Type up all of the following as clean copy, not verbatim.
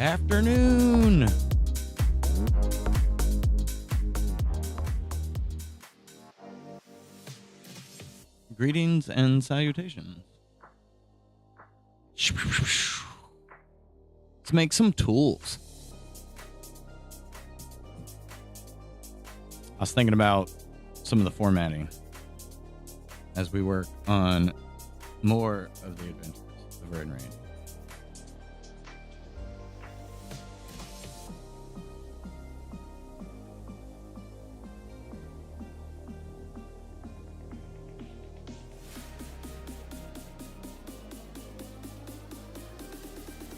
afternoon. Greetings and salutations. Let's make some tools. I was thinking about some of the formatting as we work on more of the adventures of Red and Rain.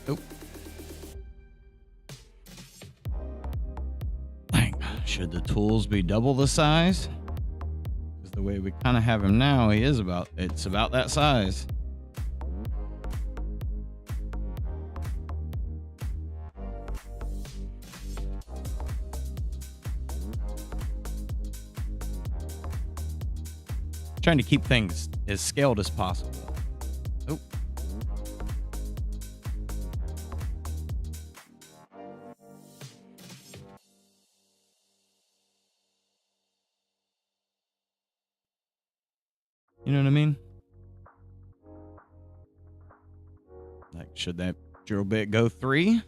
Oh. Should the tools be double the size? Because the way we kind of have him now, it's about that size. Trying to keep things as scaled as possible. Oh. You know what I mean? Like, should that drill bit go 3?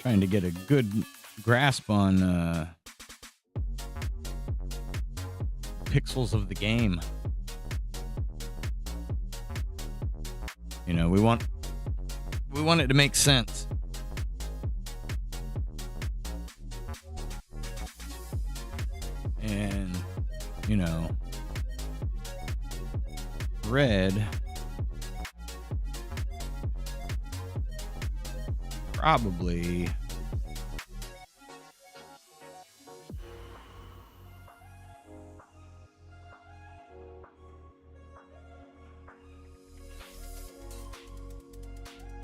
Trying to get a good grasp on pixels of the game. You know, we want it to make sense. And, you know, red probably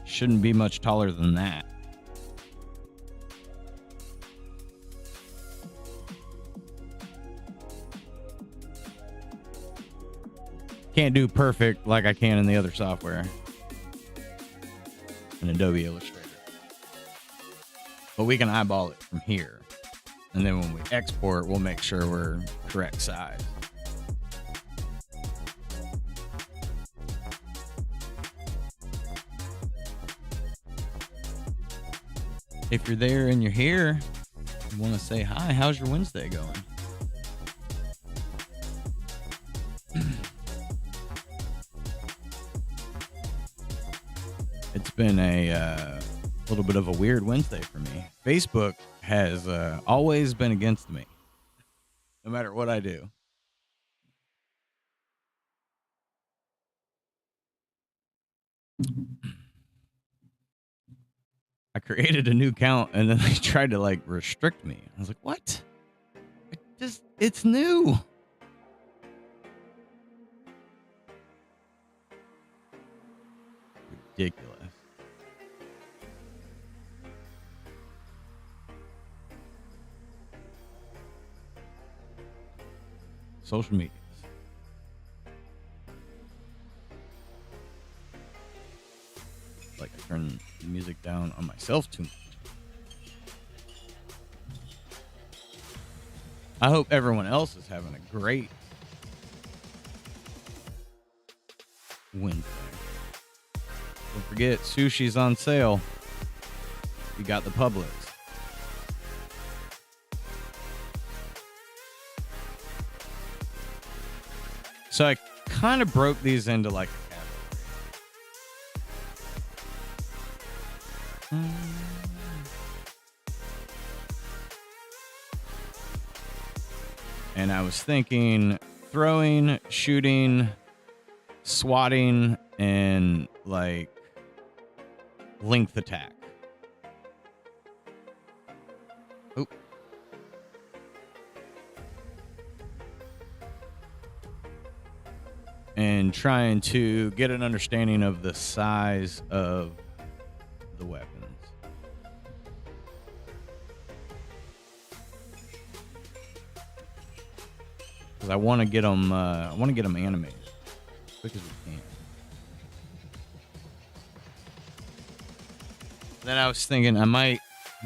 shouldn't be much taller than that. Can't do perfect like I can in the other software in Adobe Illustrator. But we can eyeball it from here. And then when we export, we'll make sure we're correct size. If you're there and you're here, you want to say hi, how's your Wednesday going? It's been a little bit of a weird Wednesday for me. Facebook has always been against me, no matter what I do. I created a new account and then they tried to like restrict me. I was like, what? It's new. Ridiculous. Social media. Like I turn the music down on myself too much. I hope everyone else is having a great Wednesday. Don't forget, sushi's on sale. You got the Publix. So I kind of broke these into like a category. And I was thinking throwing, shooting, swatting, and like length attack. Oop. and trying to get an understanding of the size of the weapons. Because I want to get them. I want to get them animated as quick as we can. Then I was thinking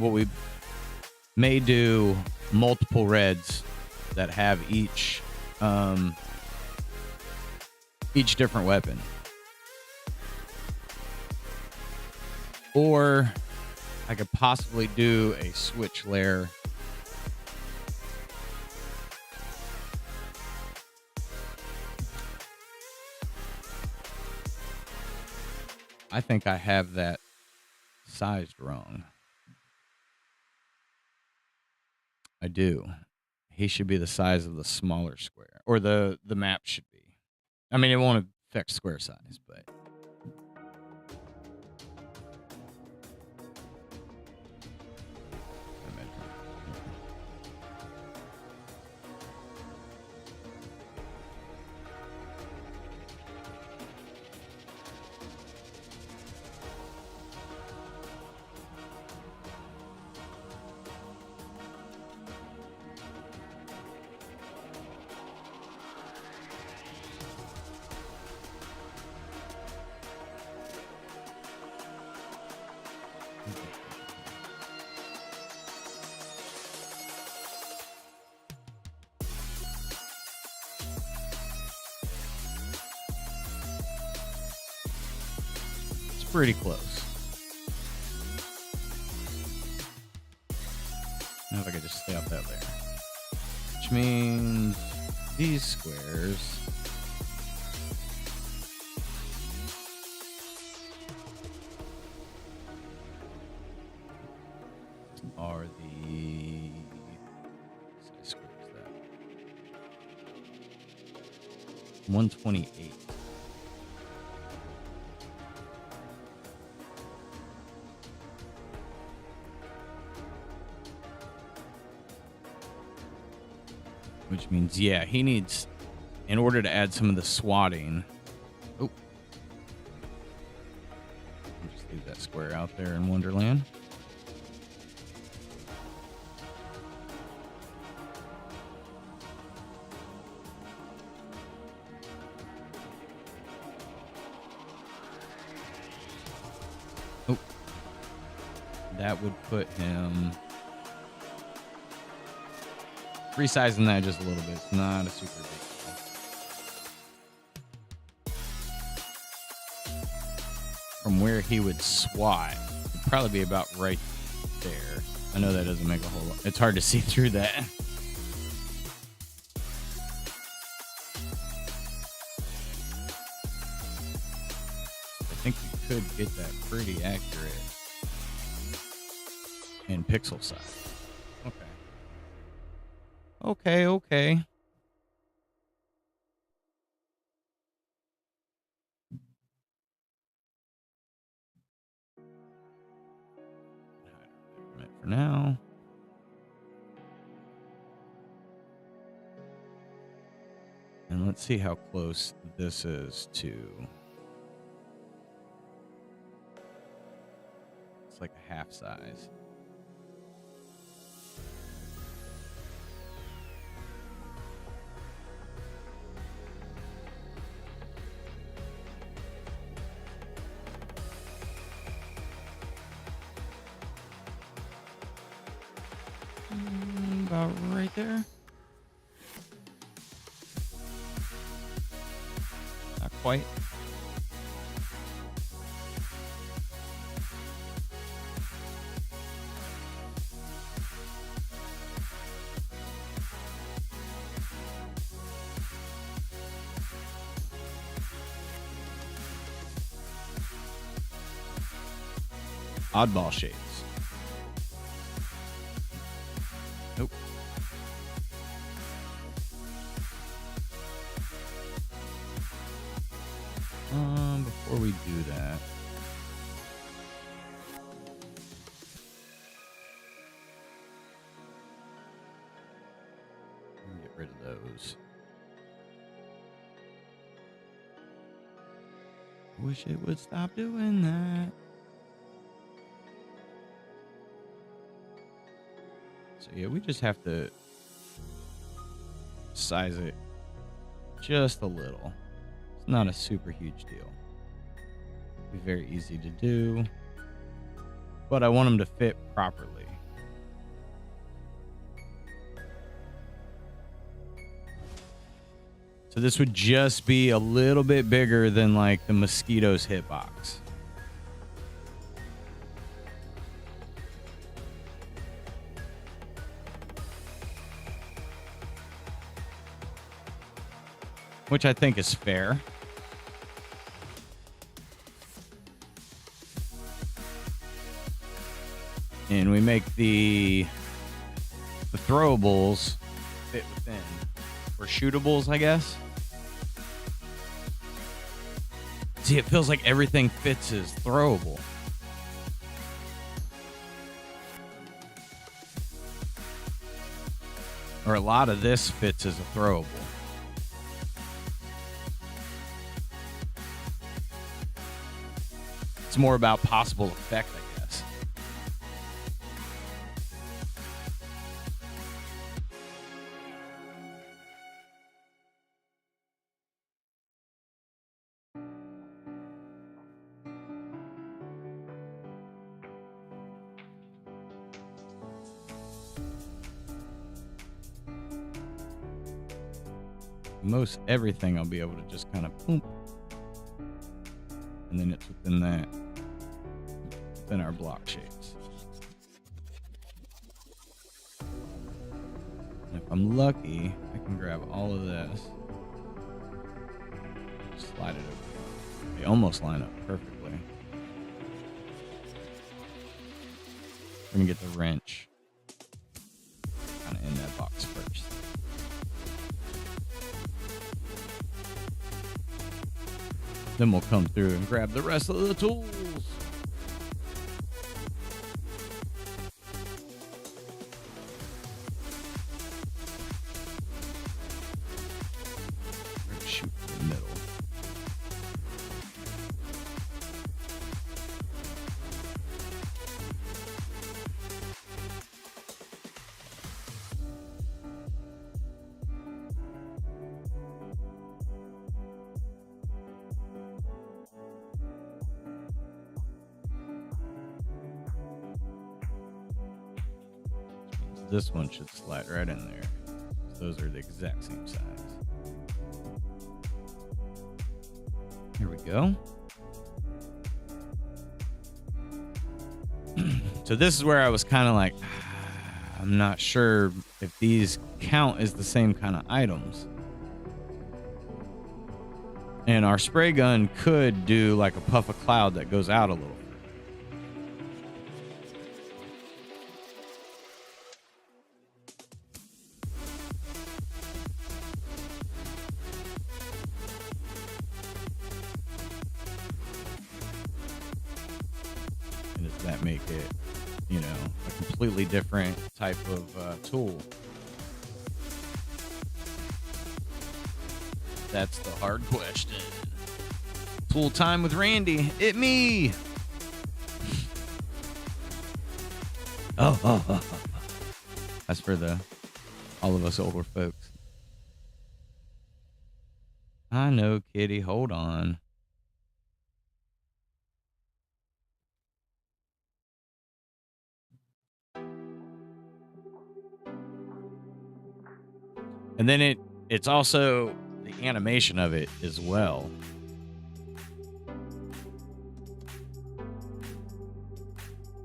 we may do multiple reds that have each different weapon. Or I could possibly do a switch layer. I think I have that sized wrong. I do. He should be the size of the smaller square, or the map should be. I mean, it won't affect square size, but it's pretty close. Now if I could just stay up that layer. Which means these squares are the size square is that 128. Which means, yeah, he needs, in order to add some of the swatting. Oh, I'll just leave that square out there in Wonderland. Oh, that would put him. Resizing that just a little bit. It's not a super big deal. From where he would swat, it'd probably be about right there. I know that doesn't make a whole lot. It's hard to see through that. I think we could get that pretty accurate in pixel size. Okay. For now. And let's see how close this is to. It's like a half size. About right there. Not quite. Oddball shapes. Nope. Before we do that, get rid of those. Wish it would stop doing that. So yeah, we just have to size it just a little. It's not a super huge deal. Be very easy to do, but I want them to fit properly. So this would just be a little bit bigger than like the Mosquito's hitbox. Which I think is fair. And we make the throwables fit within. Or shootables, I guess. See, it feels like everything fits as throwable. Or a lot of this fits as a throwable. It's more about possible effect, I guess. Most everything I'll be able to just kind of boom. And then it's within that, within our block shapes. And if I'm lucky, I can grab all of this, slide it over. They almost line up perfectly. We're gonna get the wrench kind of in that box first. Then we'll come through and grab the rest of the tools. Shoot in the middle. This one should slide right in there. Those are the exact same size. Here we go. So this is where I was kind of like, I'm not sure if these count as the same kind of items. And our spray gun could do like a puff of cloud that goes out a little. And does that make it, you know, a completely different type of tool? That's the hard question. Tool time with Randy. It me. Oh. That's for all of us older folks. I know, kitty. Hold on. And then it's also the animation of it as well.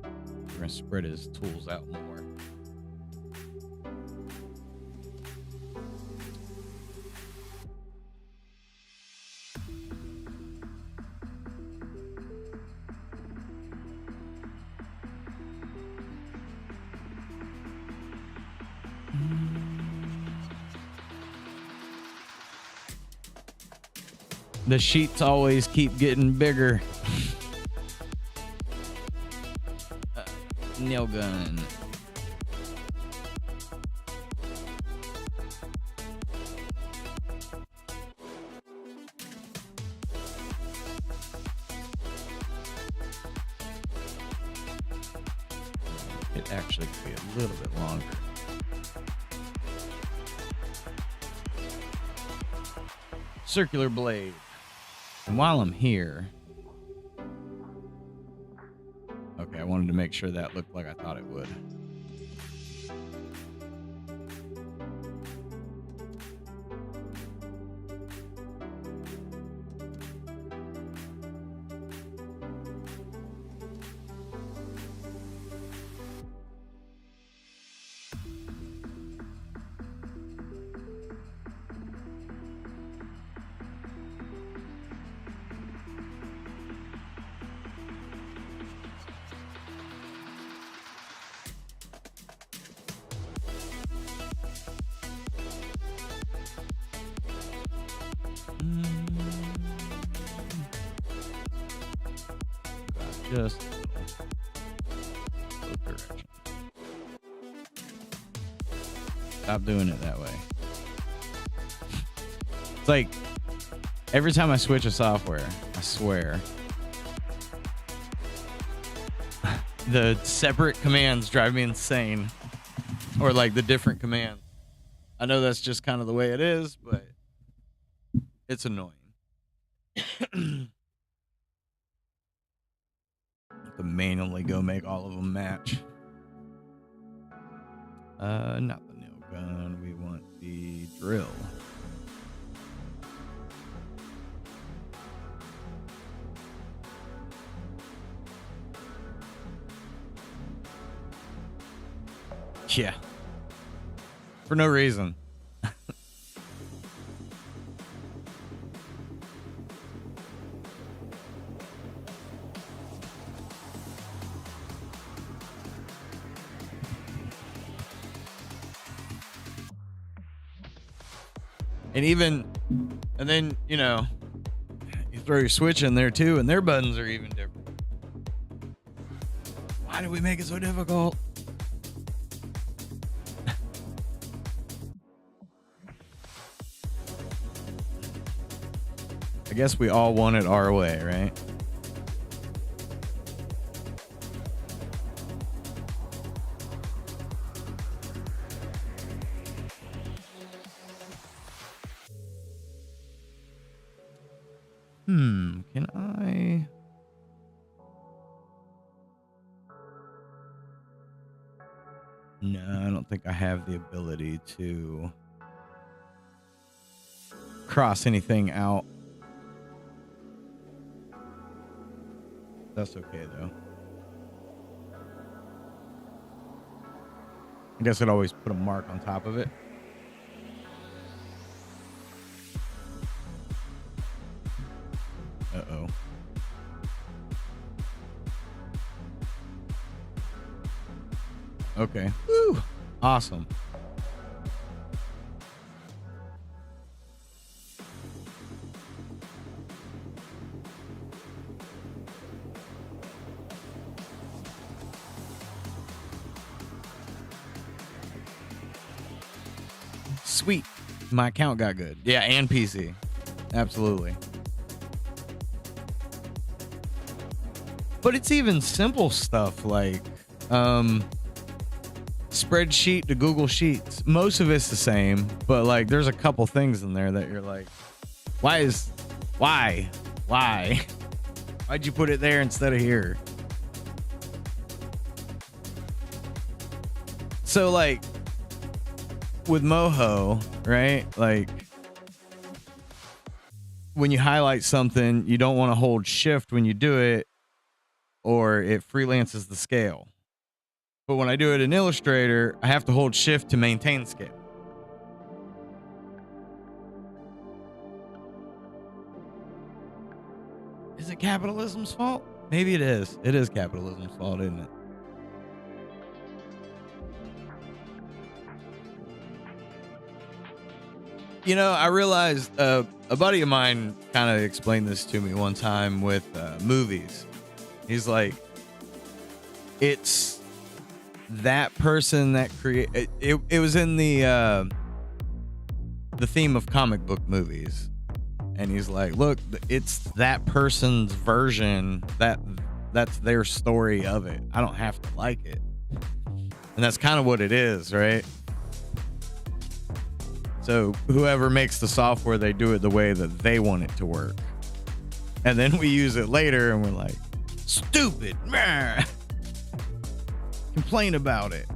We're gonna spread his tools out more. The sheets always keep getting bigger. Nail gun. It actually could be a little bit longer. Circular blade. And while I'm here, okay, I wanted to make sure that looked like I thought it would. Just both directions. Stop doing it that way. It's like every time I switch a software, I swear, the separate commands drive me insane. Or like the different commands. I know that's just kind of the way it is, but it's annoying. To manually go make all of them match. Not the nail gun. We want the drill. Yeah. For no reason. And then, you know, you throw your switch in there too, and their buttons are even different. Why do we make it so difficult? I guess we all want it our way, right? Can I? No, I don't think I have the ability to cross anything out. That's okay, though. I guess I'd always put a mark on top of it. Uh-oh. Okay. Woo! Awesome. Sweet. My account got good. Yeah, and PC. Absolutely. But it's even simple stuff like spreadsheet to Google Sheets. Most of it's the same, but like there's a couple things in there that you're like, why? Why'd you put it there instead of here? So like with Moho, right? Like when you highlight something, you don't want to hold shift when you do it, or it freelances the scale. But when I do it in Illustrator, I have to hold shift to maintain scale. Is it capitalism's fault? Maybe it is. It is capitalism's fault, isn't it? You know, I realized a buddy of mine kind of explained this to me one time with movies. He's like, it's that person that it was in the theme of comic book movies, and he's like, look, it's that person's version, that's their story of it. I don't have to like it. And that's kind of what it is, right? So whoever makes the software, they do it the way that they want it to work. And then we use it later and we're like, stupid, man. Complain about it.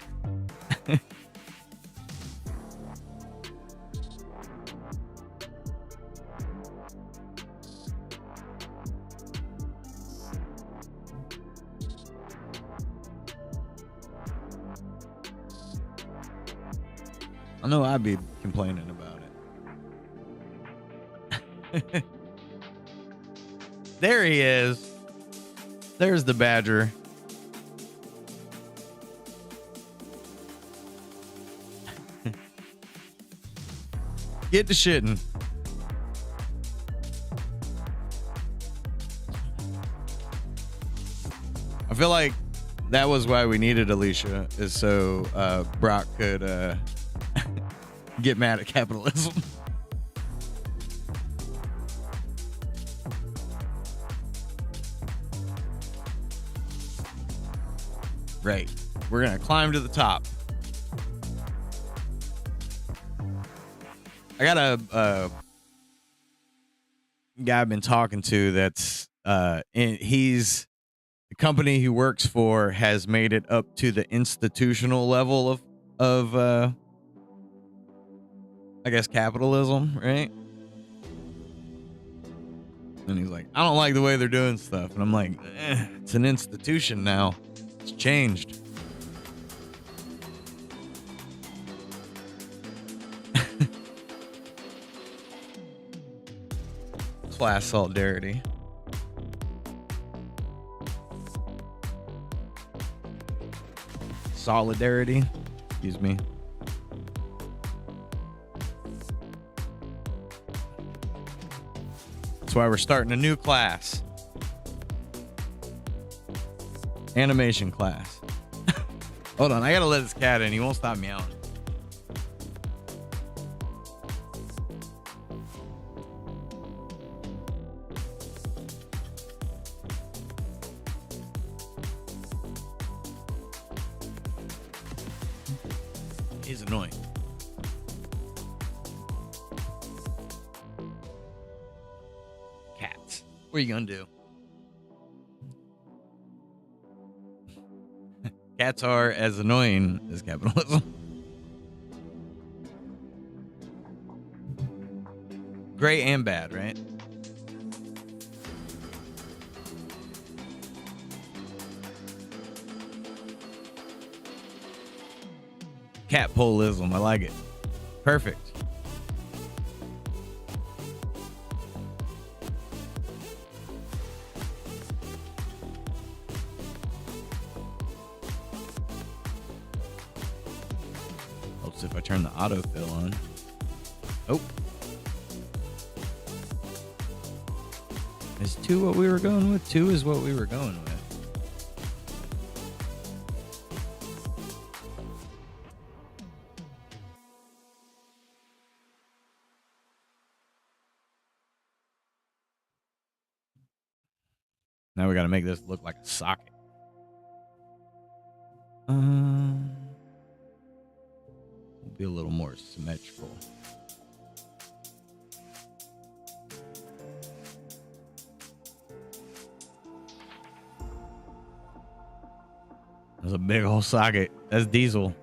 I know I'd be complaining about it. There he is. There's the badger. Get to shitting. I feel like that was why we needed Alicia, is so Brock could get mad at capitalism. Right. We're going to climb to the top. I got a guy I've been talking to that's he's the company he works for has made it up to the institutional level of I guess capitalism, right? And he's like, I don't like the way they're doing stuff. And I'm like, it's an institution now. It's changed. Class solidarity. Solidarity. Excuse me. That's why we're starting a new class. Animation class. Hold on, I gotta let this cat in. He won't stop meowing. He's annoying. Cats. What are you gonna do? Cats are as annoying as capitalism. Great and bad, right? Catpolism. I like it. Perfect. Helps if I turn the autofill on. Oh. Is 2 what we were going with? 2 is what we were going with. Now we got to make this look like a socket. We'll be a little more symmetrical. That's a big old socket. That's diesel.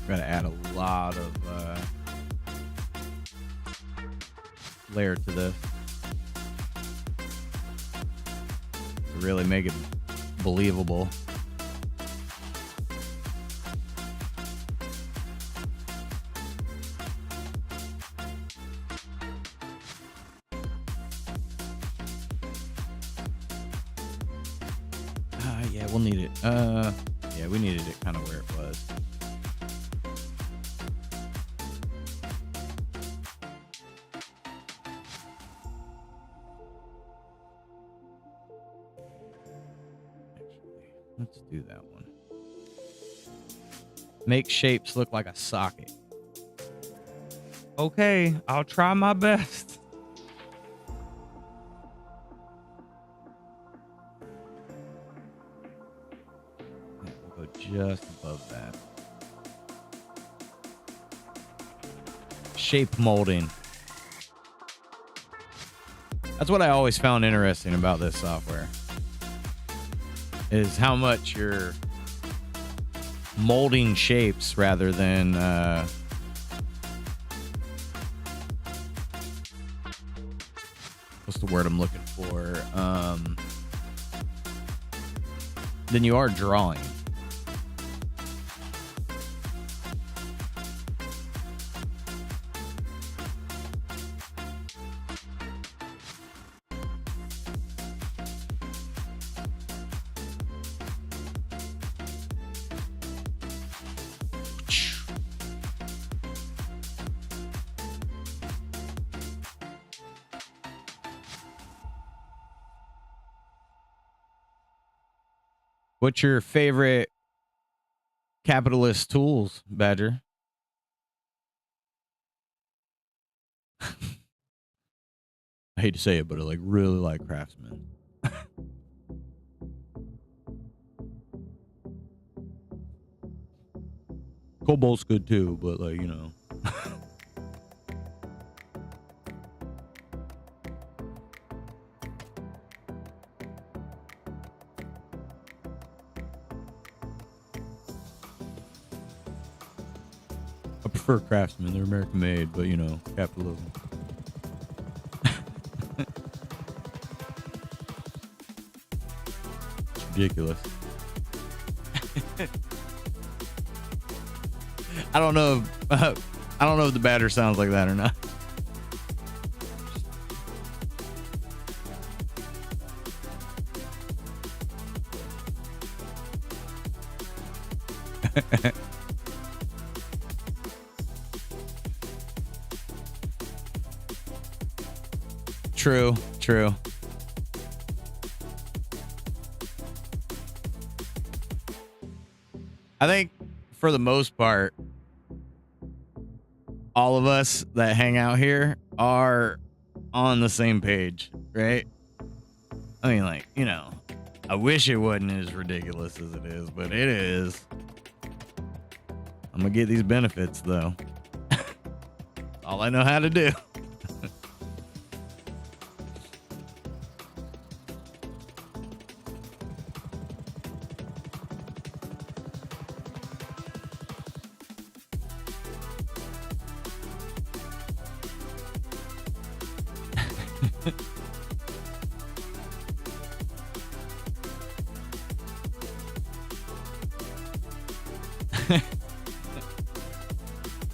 Gotta add a lot of layer to this to really make it believable. Yeah, we'll need it. Yeah, we needed it kind of where it was. Let's do that one. Make shapes look like a socket. Okay, I'll try my best. Yeah, we'll go just above that. Shape molding. That's what I always found interesting about this software, is how much you're molding shapes rather than what's the word I'm looking for? Than you are drawing. What's your favorite capitalist tools, Badger? I hate to say it, but I really like Craftsman. Cobalt's good too, but I prefer Craftsman. They're American made, but capitalism. It's ridiculous. I don't know if the batter sounds like that or not. True. I think for the most part, all of us that hang out here are on the same page, right? I mean, I wish it wasn't as ridiculous as it is, but it is. I'm gonna get these benefits though. All I know how to do.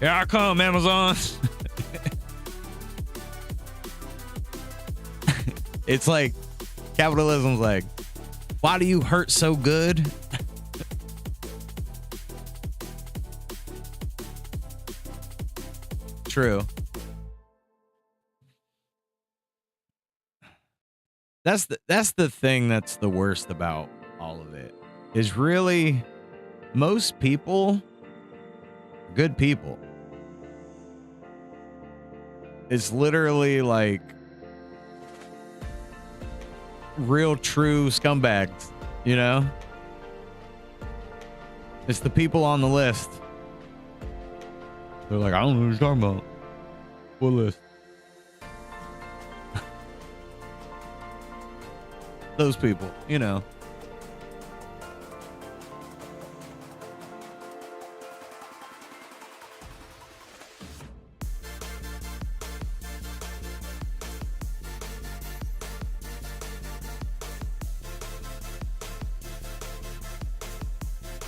Here I come, Amazon. It's like capitalism's like, why do you hurt so good? True. That's the thing that's the worst about all of it, is really most people are good people. It's literally like real true scumbags, It's the people on the list. They're like, I don't know what you're talking about. What list? Those people,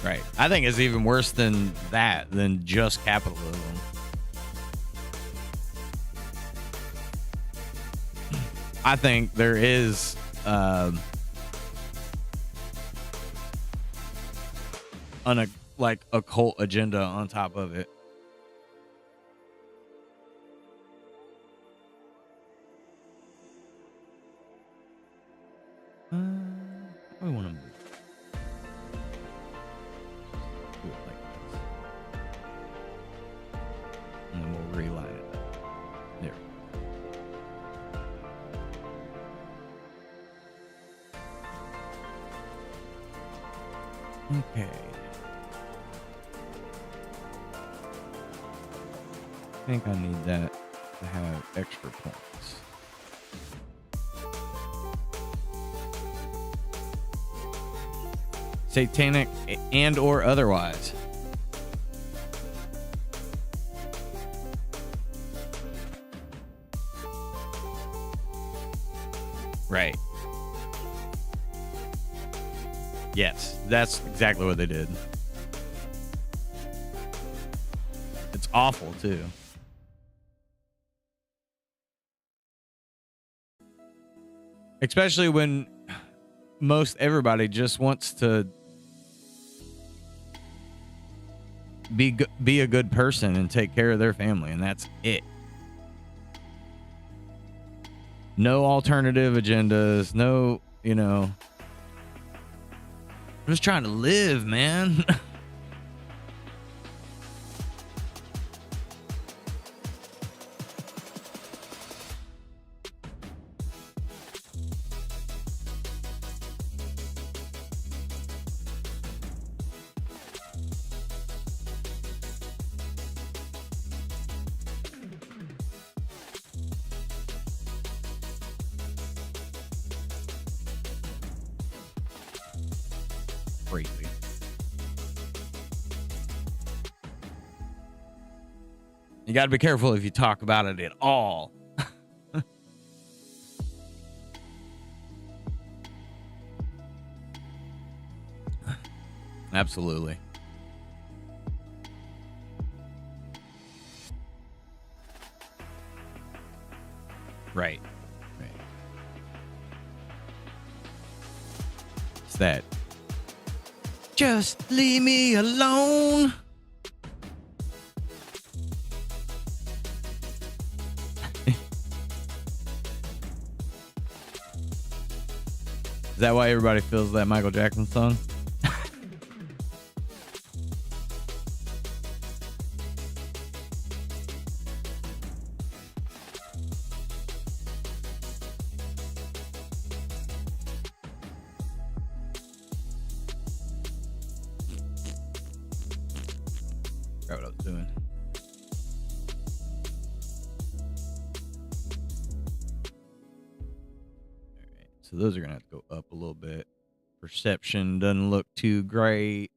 Right. I think it's even worse than that, than just capitalism. I think there is like a cult agenda on top of it. I want to move. Okay. I think I need that to have extra points. Satanic and or otherwise. Right. Yes, that's exactly what they did. It's awful too. Especially when most everybody just wants to be a good person and take care of their family, and that's it. No alternative agendas, no, I'm just trying to live, man. Crazy. You got to be careful if you talk about it at all. Absolutely. Right. It's that. Just leave me alone. Is that why everybody feels that Michael Jackson song? Forgot what I was doing. All right, so those are gonna have to go up a little bit. Perception doesn't look too great.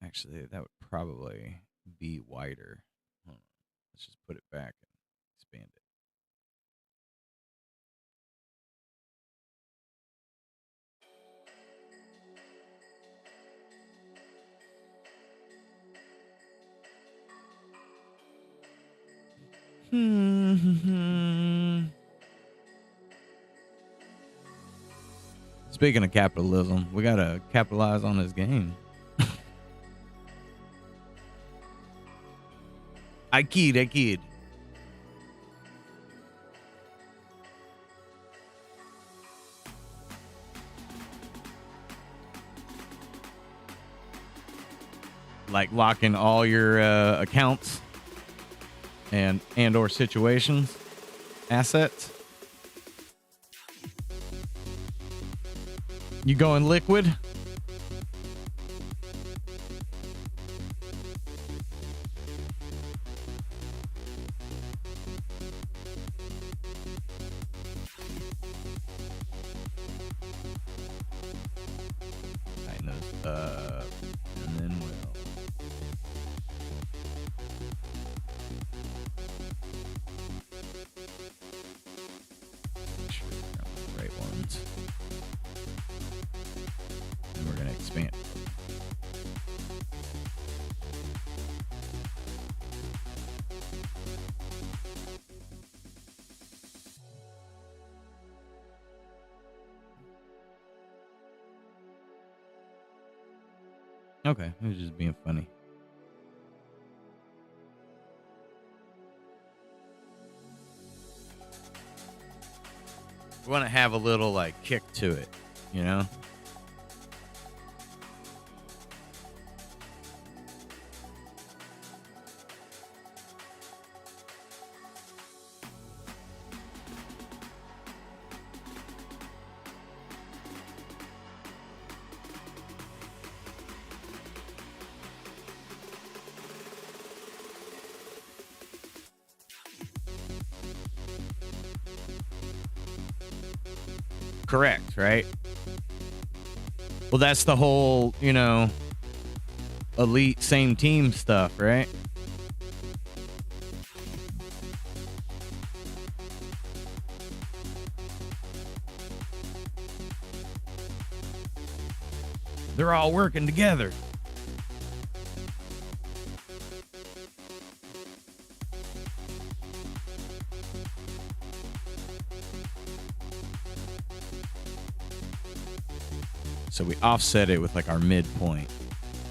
Actually, that would probably be wider. Hold on. Let's just put it back and expand it. Speaking of capitalism, we gotta capitalize on this game. I keyed. Like locking all your accounts and or situations, assets. You going liquid? I know. And then we'll. Make sure we're on the right ones. And we're gonna expand. Okay, it was just being funny. We want to have a little like kick to it, you know? Correct, right? Well, that's the whole, elite same team stuff, right? They're all working together. So we offset it with like our midpoint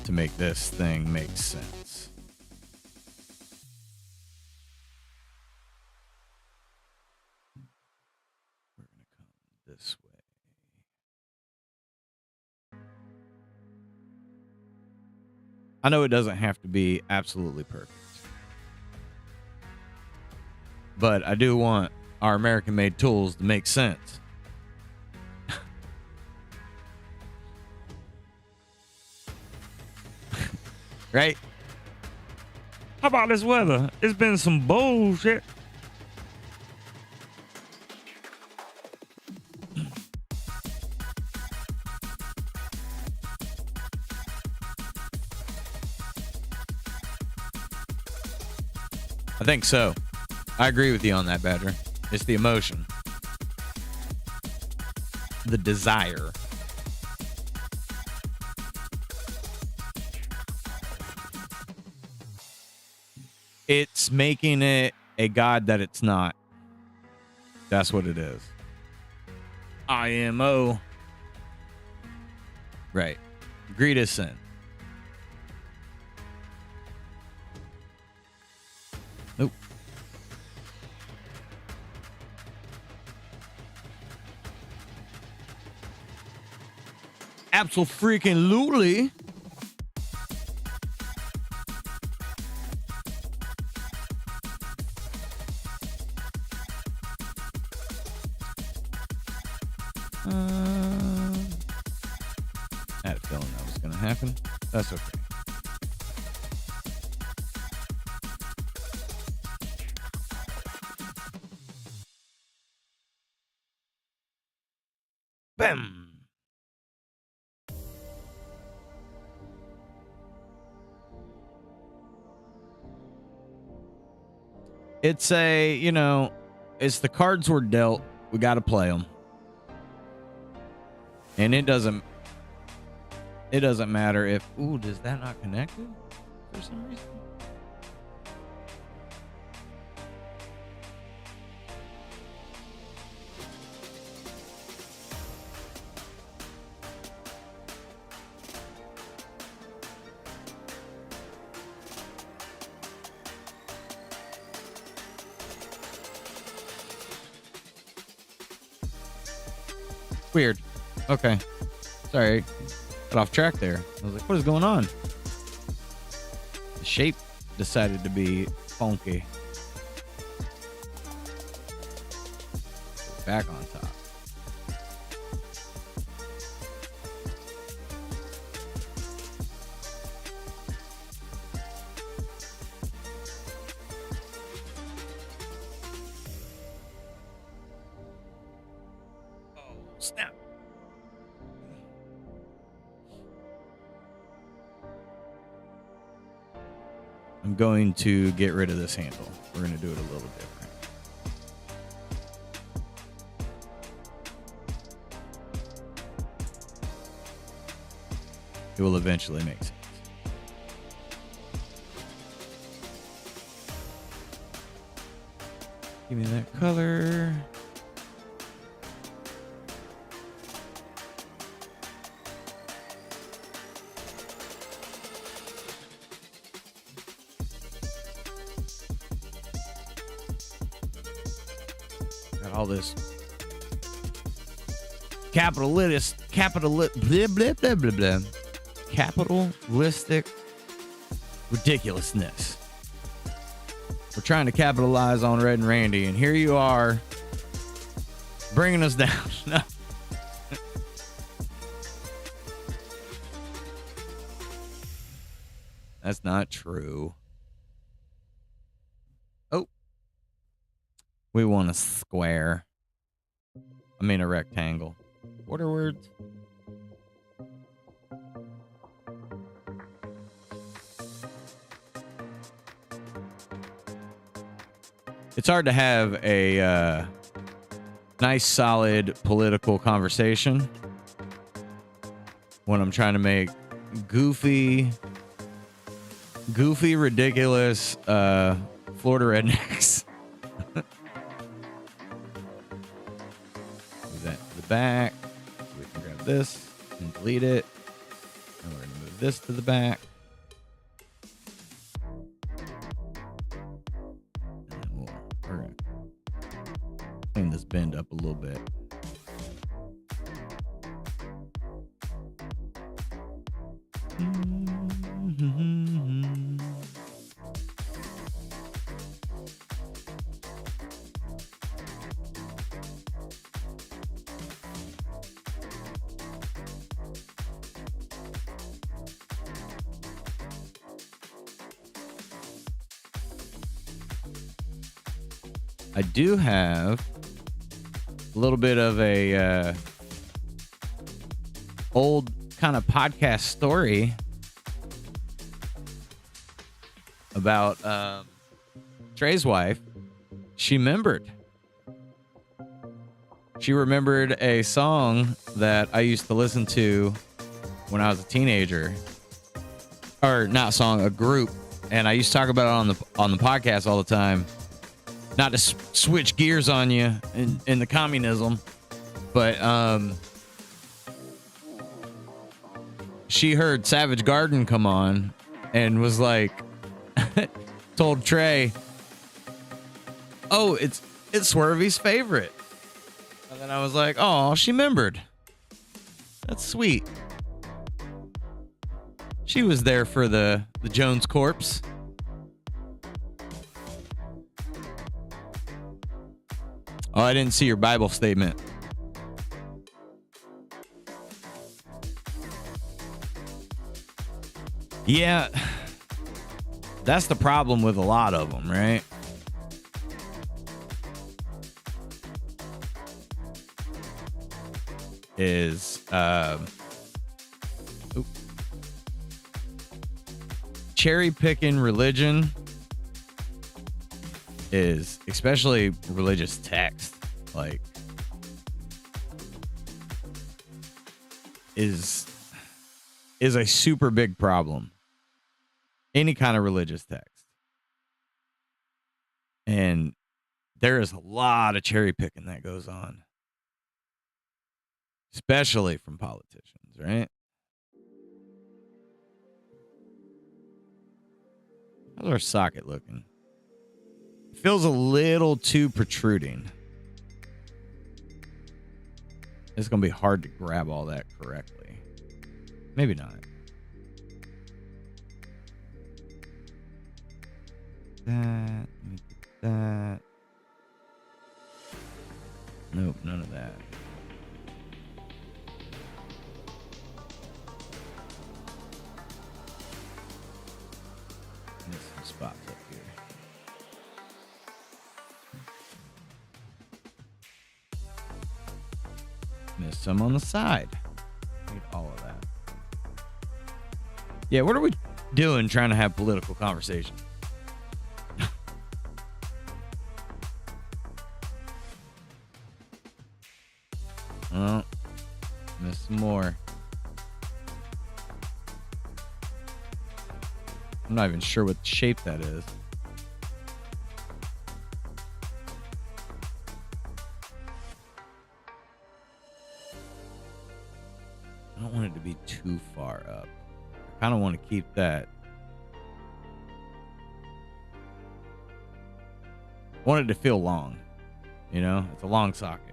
to make this thing make sense. We're going to come this way. I know it doesn't have to be absolutely perfect, but I do want our American-made tools to make sense. Right? How about this weather? It's been some bullshit. I think so. I agree with you on that, Badger. It's the emotion, the desire. It's making it a god that it's not. That's what it is. IMO. Right. Greed is sin. Nope. Absolutely. I had a feeling that was going to happen. That's okay. Bam. It's it's the cards we're dealt. We got to play them. And it doesn't matter if, does that not connect it for some reason? Weird. Okay. Sorry. Got off track there. I was like, what is going on? The shape decided to be funky. Back on top. Oh, snap. I'm going to get rid of this handle. We're going to do it a little different. It will eventually make sense. Give me that color. Got all this capitalistic ridiculousness. We're trying to capitalize on Red and Randy, and here you are bringing us down. No. That's not true. Oh. We want a square. I mean a rectangle. What are words? It's hard to have a nice, solid political conversation when I'm trying to make goofy, ridiculous Florida rednecks. Move that to the back. We can grab this and delete it. And we're going to move this to the back. We're going to clean this bend up a little bit. I do have a little bit of a old kind of podcast story about Trey's wife. She remembered a song that I used to listen to when I was a teenager, or not a song, a group, and I used to talk about it on the podcast all the time. Not to switch gears on you in the communism, but she heard Savage Garden come on and was like, told Trey, "Oh, it's Swervy's favorite." And then I was like, "Oh, she remembered. That's sweet." She was there for the Jones corpse. Oh, I didn't see your Bible statement. Yeah, that's the problem with a lot of them, right? Is cherry picking religion is, especially religious text, like, is a super big problem. Any kind of religious text. And there is a lot of cherry picking that goes on, especially from politicians, right? How's our socket looking? It feels a little too protruding. It's going to be hard to grab all that correctly. Maybe not. That. Let me get that. Nope, none of that. There's some spots up here. Missed some on the side. Need all of that. Yeah, what are we doing trying to have political conversation? Oh, missed some more. I'm not even sure what shape that is. I don't want it to be too far up. I kind of want to keep that. I want it to feel long. You know, it's a long socket.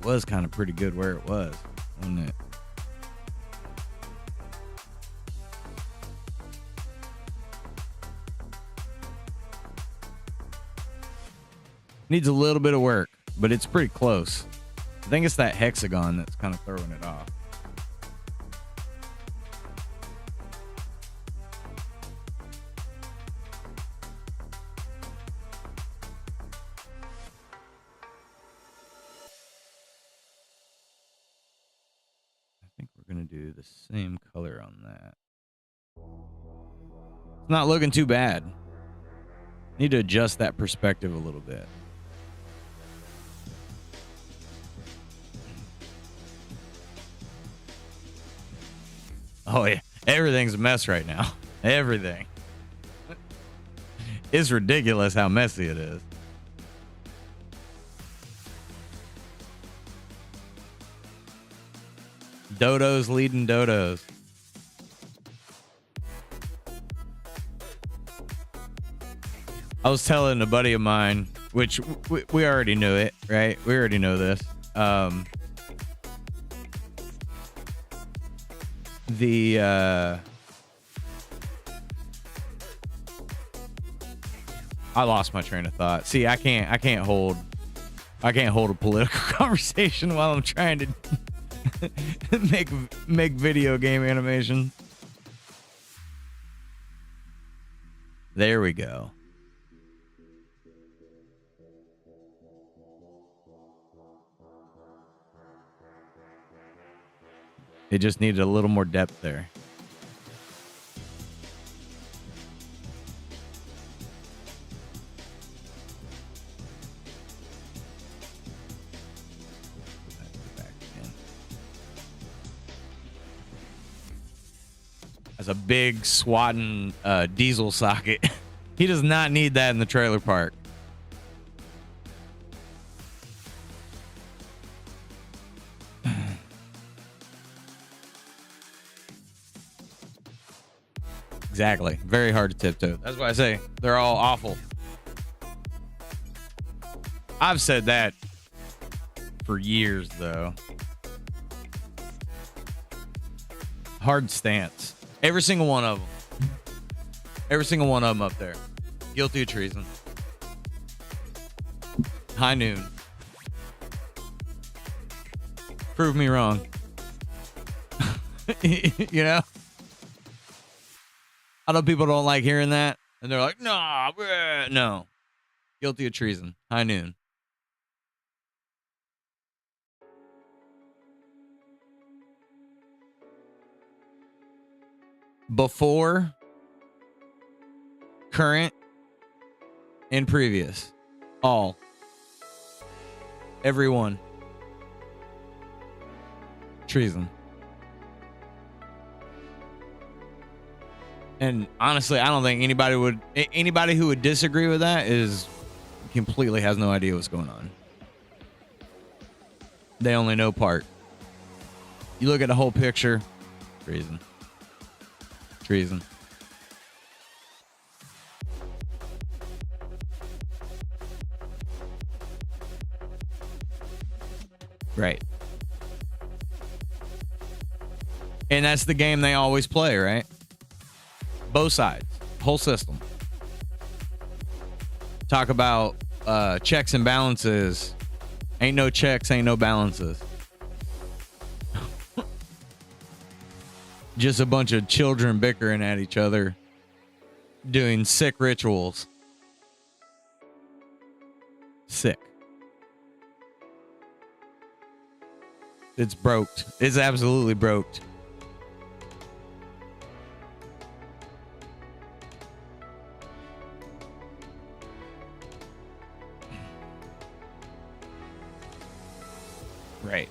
Was kind of pretty good where it was, wasn't it? Needs a little bit of work, but it's pretty close. I think it's that hexagon that's kind of throwing it off. I think we're going to do the same color on that. It's not looking too bad. Need to adjust that perspective a little bit. Oh, yeah. Everything's a mess right now. Everything. It's ridiculous how messy it is. Dodos leading dodos. I was telling a buddy of mine, which we already knew it, right? We already know this. I lost my train of thought. See, I can't hold a political conversation while I'm trying to make video game animation. There we go. It just needed a little more depth there. As a big swatting diesel socket. He does not need that in the trailer park. Exactly. Very hard to tiptoe. That's why I say they're all awful. I've said that for years, though. Hard stance. Every single one of them. Every single one of them up there. Guilty of treason. High noon. Prove me wrong. You know? I know people don't like hearing that. And they're like, nah, bleh. No. Guilty of treason. High noon. Before, current, and previous. All. Everyone. Treason. And honestly, I don't think anybody who would disagree with that is completely has no idea what's going on. They only know part. You look at the whole picture, treason. Treason. Right. And that's the game they always play, right? Both sides, whole system. Talk about checks and balances. Ain't no checks, ain't no balances. Just a bunch of children bickering at each other, doing sick rituals. Sick. It's broked. It's absolutely broked. Right.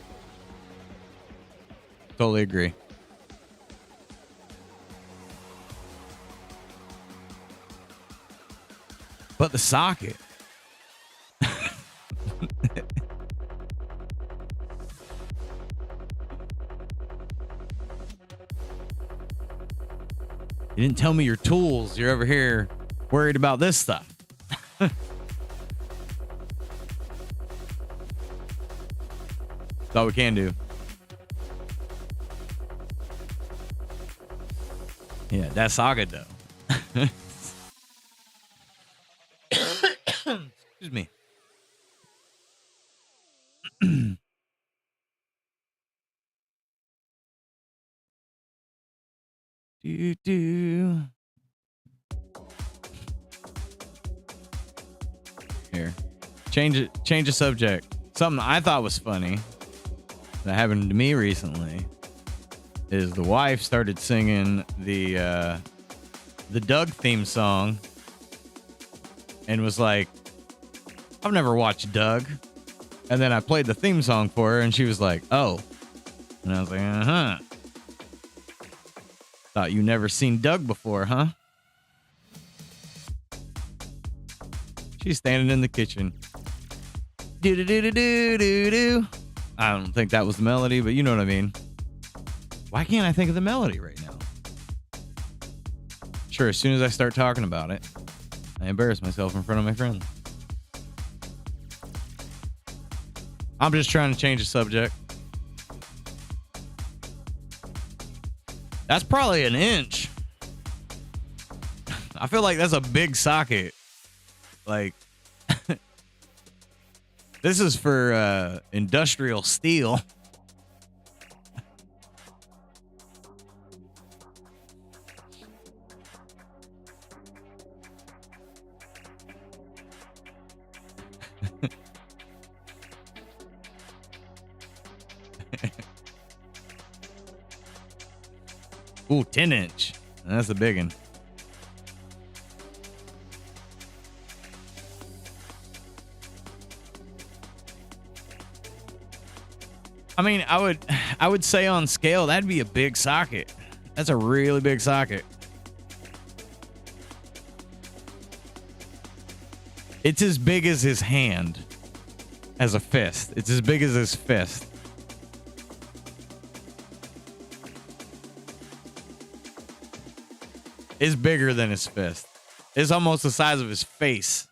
Totally agree. But the socket. You didn't tell me your tools. You're over here worried about this stuff. That's all we can do. Yeah, that socket though. Excuse me. Do do. Here, change the subject. Something I thought was funny that happened to me recently is the wife started singing the Doug theme song and was like, I've never watched Doug. And then I played the theme song for her and she was like, oh. And I was like, uh-huh. Thought you never seen Doug before, huh? She's standing in the kitchen. Do-do-do-do-do-do-do. I don't think that was the melody, but you know what I mean. Why can't I think of the melody right now? Sure, as soon as I start talking about it, I embarrass myself in front of my friends. I'm just trying to change the subject. That's probably an inch. I feel like that's a big socket. Like, this is for industrial steel. Ooh, 10-inch. That's a big one. I mean, I would say on scale, that'd be a big socket. That's a really big socket. It's as big as his hand as a fist. It's as big as his fist. It's bigger than his fist. It's almost the size of his face.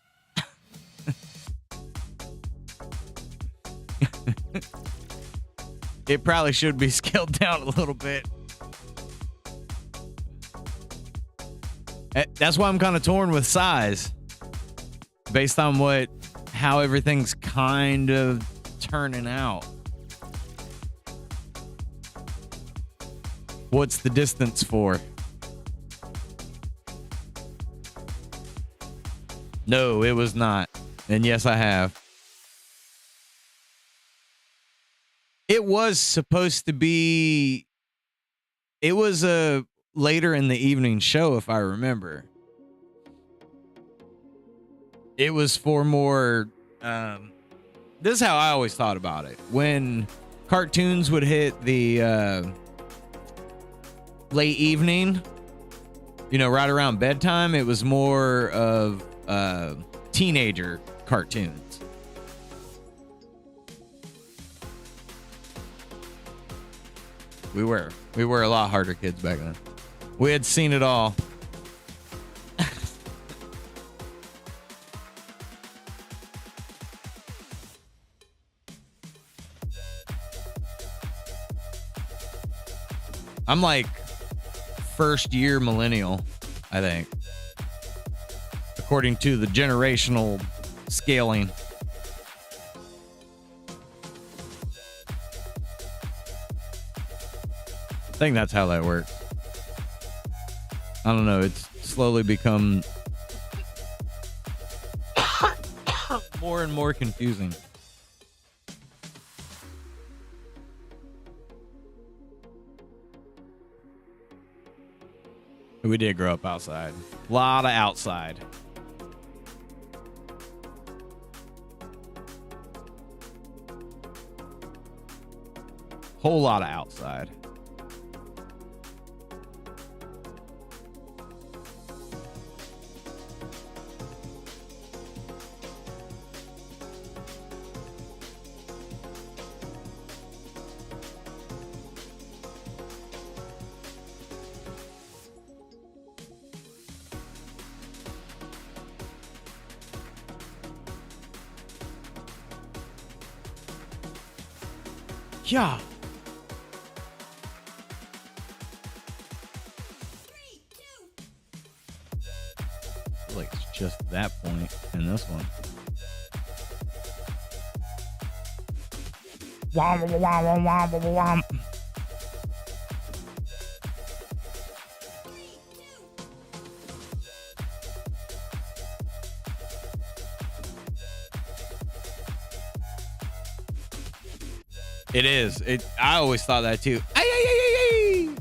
It probably should be scaled down a little bit. That's why I'm kind of torn with size. Based on how everything's kind of turning out. What's the distance for? No, it was not. And yes, I have. It was supposed to be. It was a later in the evening show, if I remember. It was for more. This is how I always thought about it. When cartoons would hit the late evening, right around bedtime, it was more of teenager cartoons. We were a lot harder kids back then. We had seen it all. I'm like first year millennial, I think. According to the generational scaling. I think that's how that works. I don't know. It's slowly become more and more confusing. We did grow up outside. A lot of outside. Whole lot of outside. Yeah. I feel like it's just that point in this one. Womp, womp, womp, womp, womp. It is. I always thought that too. Ay, ay, ay, ay, ay.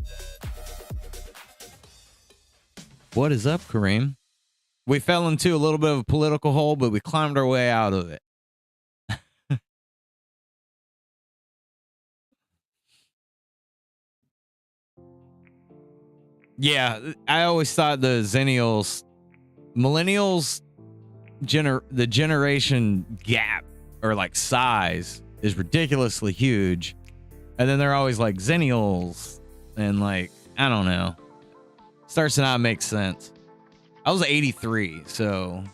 What is up, Kareem? We fell into a little bit of a political hole, but we climbed our way out of it. Yeah, I always thought the millennials, the generation gap or like size is ridiculously huge. And then they're always like Zennials and like, I don't know. Starts to not make sense. I was 83, so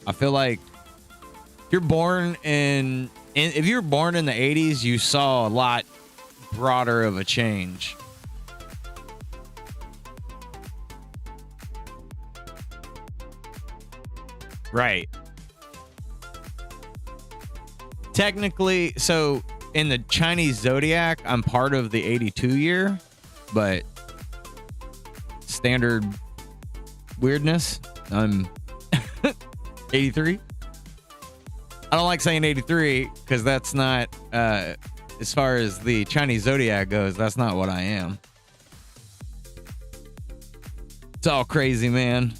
I feel like if you're born in the 80s, you saw a lot broader of a change. Right. Technically, so in the Chinese zodiac, I'm part of the 82 year, but standard weirdness, I'm 83. I don't like saying 83 because that's not, as far as the Chinese zodiac goes, that's not what I am. It's all crazy, man.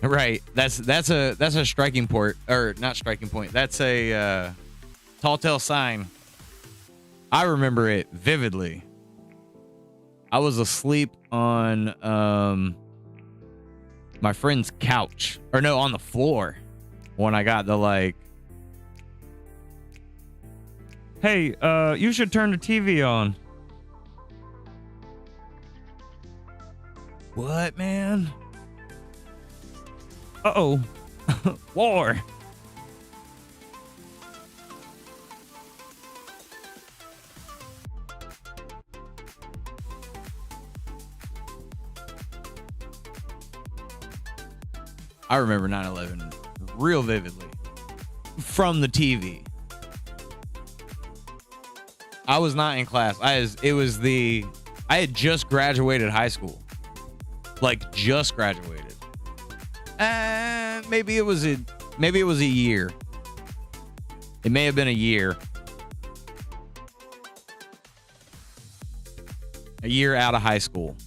Right. That's a striking point, or not striking point. That's a tall tale sign. I remember it vividly. I was asleep on my friend's couch, or no, on the floor when I got the like, hey, you should turn the TV on. What, man? Uh-oh. War. I remember 9/11 real vividly from the TV. I was not in class. I had just graduated high school. Like just graduated. Maybe it was a year. It may have been a year. A year out of high school.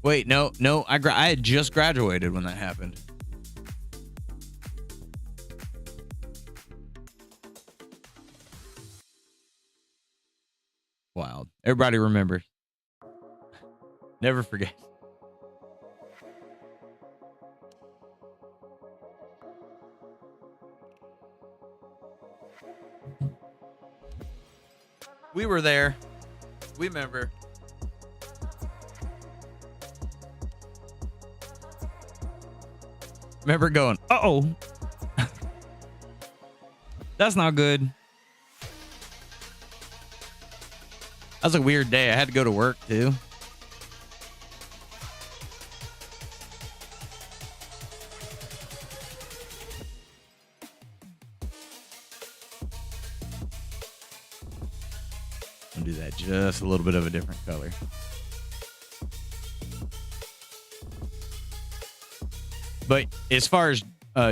Wait, no. I had just graduated when that happened. Wild. Everybody remembers. Never forget. We were there. We remember. Remember going, uh-oh. That's not good. That was a weird day. I had to go to work too. I'll do that just a little bit of a different color. But as far as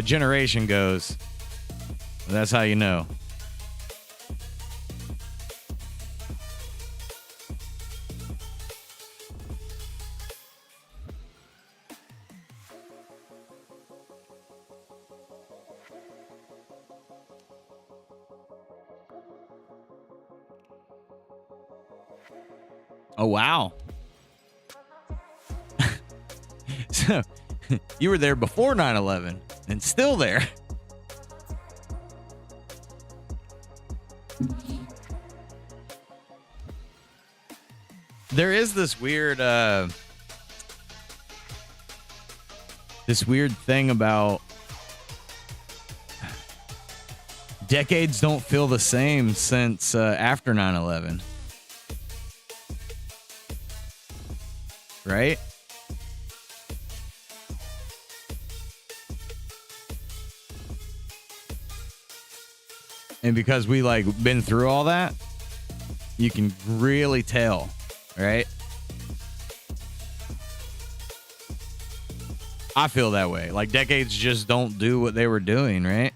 generation goes, that's how you know. Oh, wow. So you were there before 9/11 and still there. There is this weird thing about decades don't feel the same since after 9/11. Right? And because we like been through all that, you can really tell, right? I feel that way. Like decades just don't do what they were doing, right?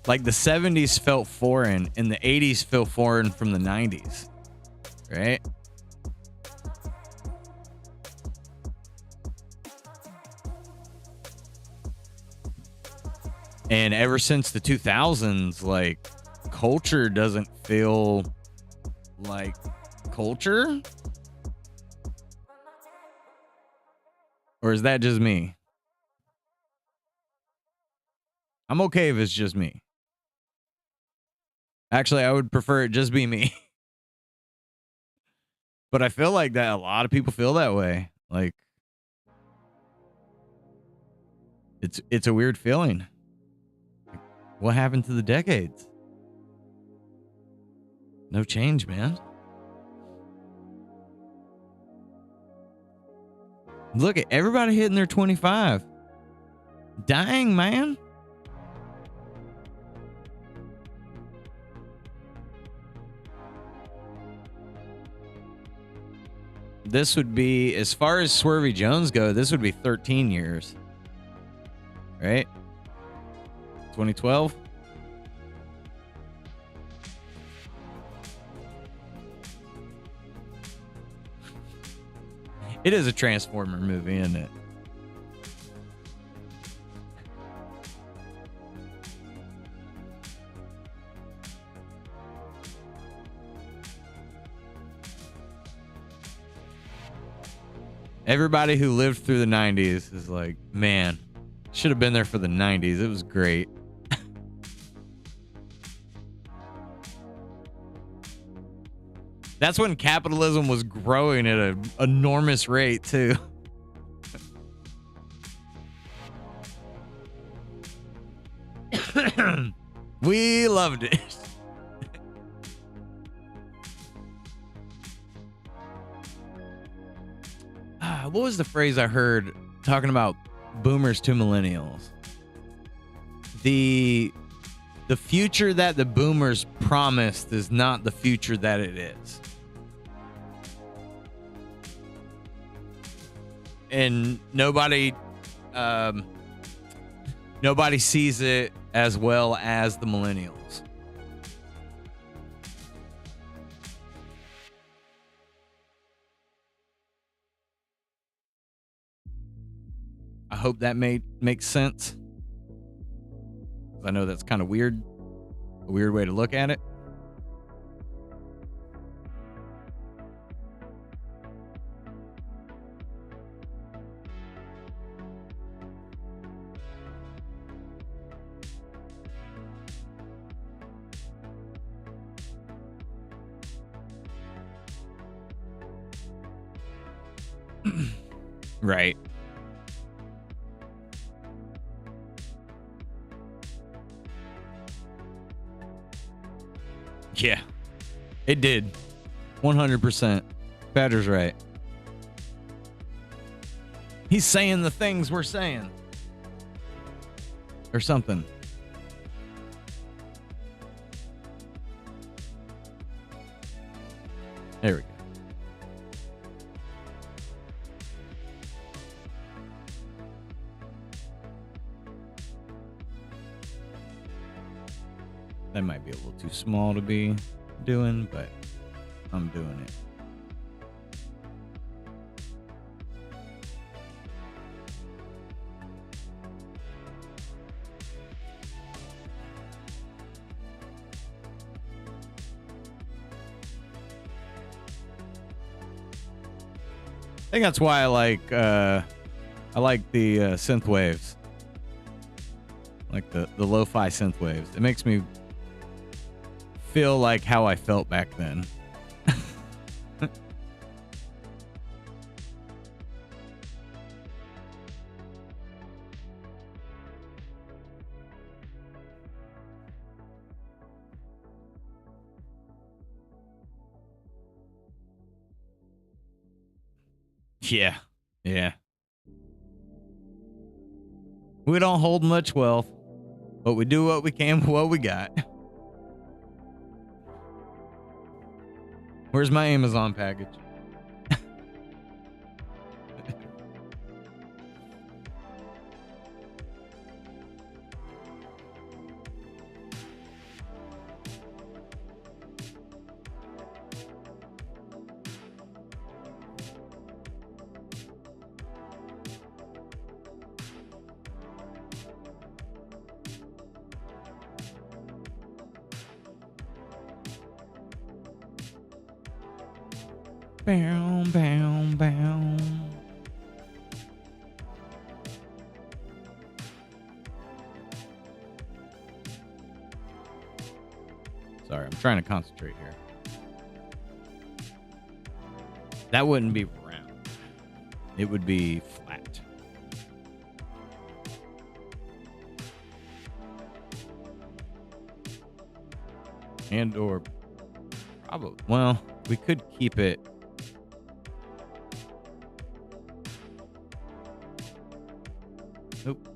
Like the 70s felt foreign and the 80s felt foreign from the 90s, right? And ever since the 2000s, like culture doesn't feel like culture. Or is that just me? I'm okay if it's just me. Actually, I would prefer it just be me. But I feel like that a lot of people feel that way. Like it's a weird feeling. What happened to the decades? No change, man. Look at everybody hitting their 25. Dang, man. This would be, as far as Swervy Jones go, this would be 13 years. Right? 2012. It is a Transformer movie, isn't it? Everybody who lived through the 90s is like, man, should have been there for the 90s. It was great. That's when capitalism was growing at an enormous rate, too. We loved it. What was the phrase I heard talking about boomers to millennials? The future that the boomers promised is not the future that it is. And nobody sees it as well as the millennials. I hope that makes sense. I know that's kind of weird. A weird way to look at it. Right. Yeah, it did. 100%. Badger's right. He's saying the things we're saying. Or something. There we go. That might be a little too small to be doing, but I'm doing it. I think that's why I like the synth waves. Like the lo-fi synth waves. It makes me feel like how I felt back then. Yeah. Yeah. We don't hold much wealth, but we do what we can with what we got. Where's my Amazon package? Bow, bow, bow. Sorry, I'm trying to concentrate here. That wouldn't be round. It would be flat. And or probably, well, we could keep it. Nope.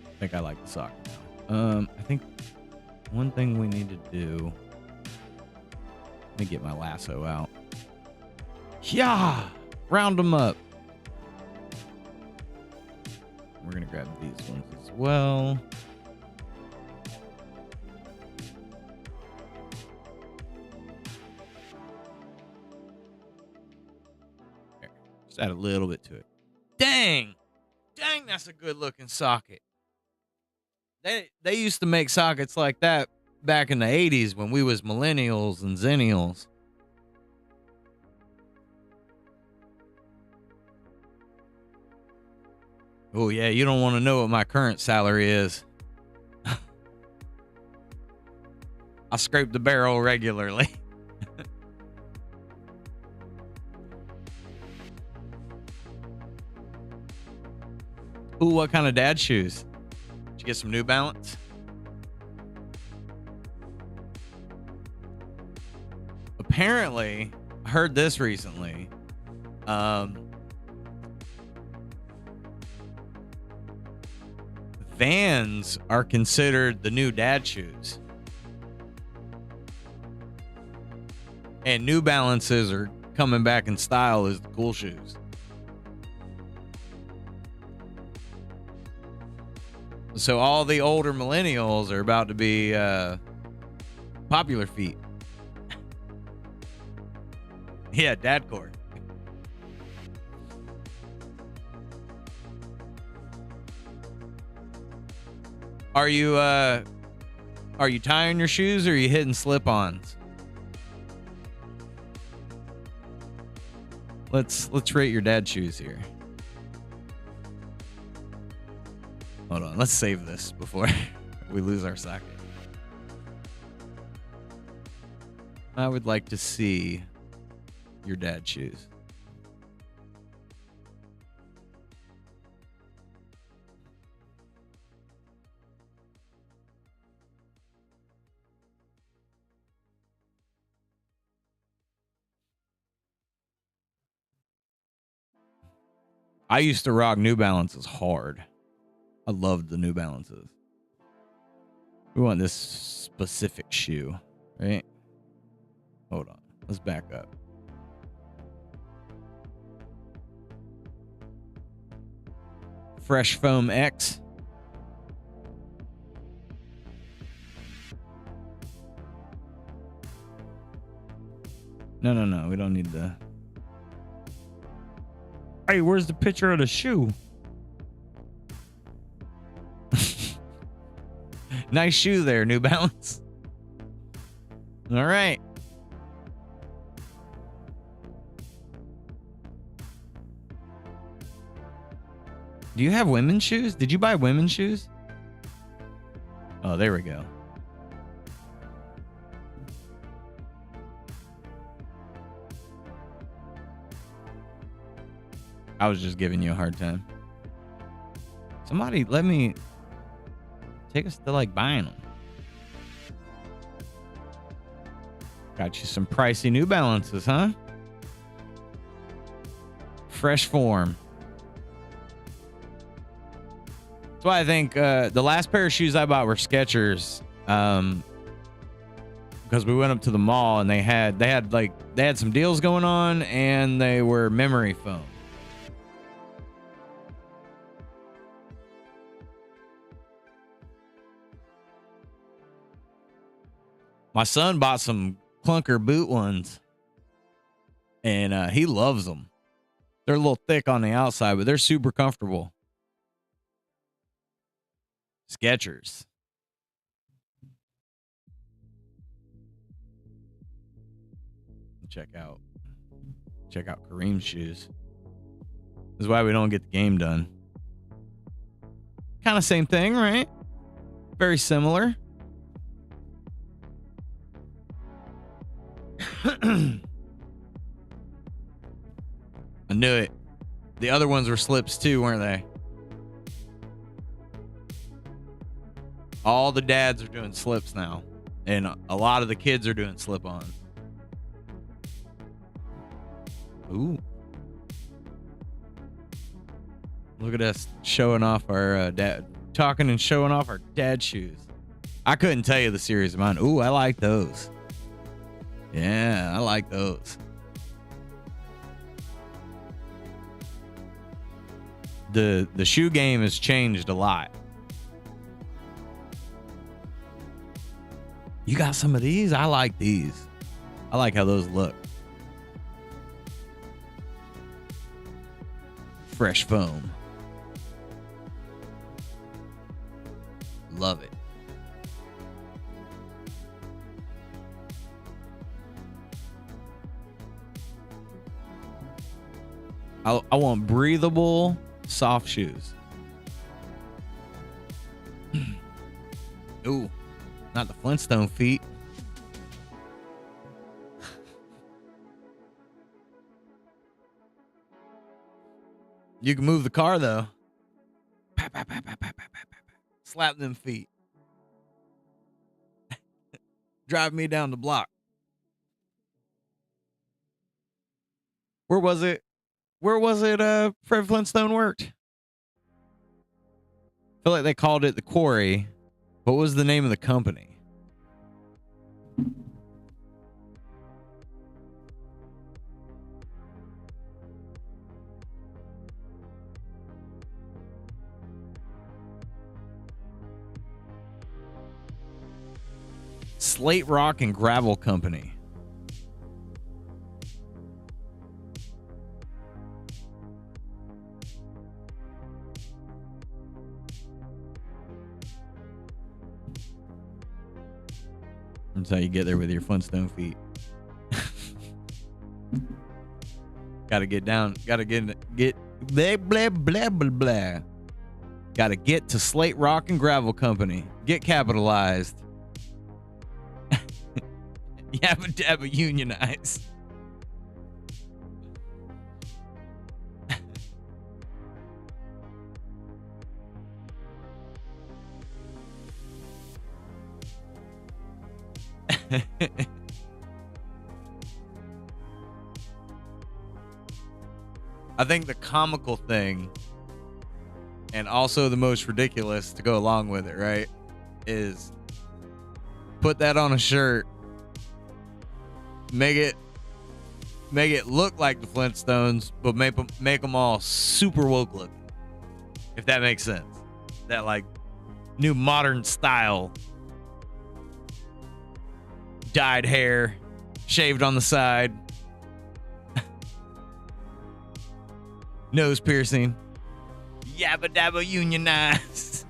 I think I like the sock now. I think one thing we need to do. Let me get my lasso out. Yeah, round them up. We're gonna grab these ones as well. There. Just add a little bit to it. Dang, that's a good looking socket. They used to make sockets like that back in the 80s when we was millennials and zennials. Oh, yeah, you don't want to know what my current salary is. I scrape the barrel regularly. Ooh, what kind of dad shoes? Did you get some New Balance? Apparently, I heard this recently. Vans are considered the new dad shoes. And New Balances are coming back in style as the cool shoes. So all the older millennials are about to be popular feet. Yeah, dadcore. Are you tying your shoes or are you hitting slip-ons? Let's rate your dad shoes here. Hold on, let's save this before we lose our socket. I would like to see your dad shoes. I used to rock New Balances hard. I loved the New Balances. We want this specific shoe, right? Hold on. Let's back up. Fresh Foam X. No. We don't need the... Hey, where's the picture of the shoe? Nice shoe there, New Balance. All right. Do you have women's shoes? Did you buy women's shoes? Oh, there we go. I was just giving you a hard time. Somebody let me take us to like buying them. Got you some pricey New Balances, huh? Fresh form. That's why I think the last pair of shoes I bought were Skechers. Because we went up to the mall and they had some deals going on and they were memory foam. My son bought some clunker boot ones, and he loves them. They're a little thick on the outside, but they're super comfortable. Skechers. check out Kareem's shoes. This is why we don't get the game done. Kind of same thing, right? Very similar. I knew it. The other ones were slips too, weren't they? All the dads are doing slips now. And a lot of the kids are doing slip-ons. Ooh. Look at us showing off our dad. Talking and showing off our dad shoes. I couldn't tell you the series of mine. Ooh, I like those. Yeah, I like those. The shoe game has changed a lot. You got some of these? I like these. I like how those look. Fresh foam. Love it. I want breathable, soft shoes. Ooh, not the Flintstone feet. You can move the car though. Slap them feet. Drive me down the block. Where was it? Fred Flintstone worked? I feel like they called it the Quarry. What was the name of the company? Slate Rock and Gravel Company. That's how you get there with your Flintstone feet. Gotta get down. Gotta get blah, blah, blah, blah, blah. Gotta get to Slate Rock and Gravel Company. Get capitalized. Yabba dabba unionize. I think the comical thing, and also the most ridiculous to go along with it, right, is put that on a shirt, make it look like the Flintstones, but make them all super woke looking, if that makes sense. That like new modern style, dyed hair, shaved on the side, nose piercing, yabba dabba unionized.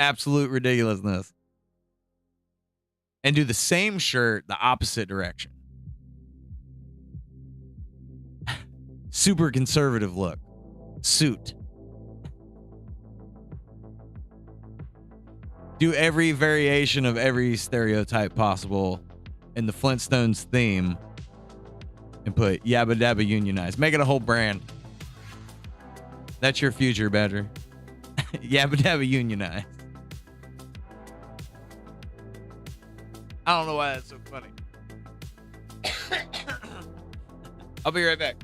Absolute ridiculousness. And do the same shirt the opposite direction. Super conservative look. Suit. Do every variation of every stereotype possible in the Flintstones theme and put yabba dabba unionized. Make it a whole brand. That's your future, Badger. Yabba dabba unionized. I don't know why that's so funny. I'll be right back.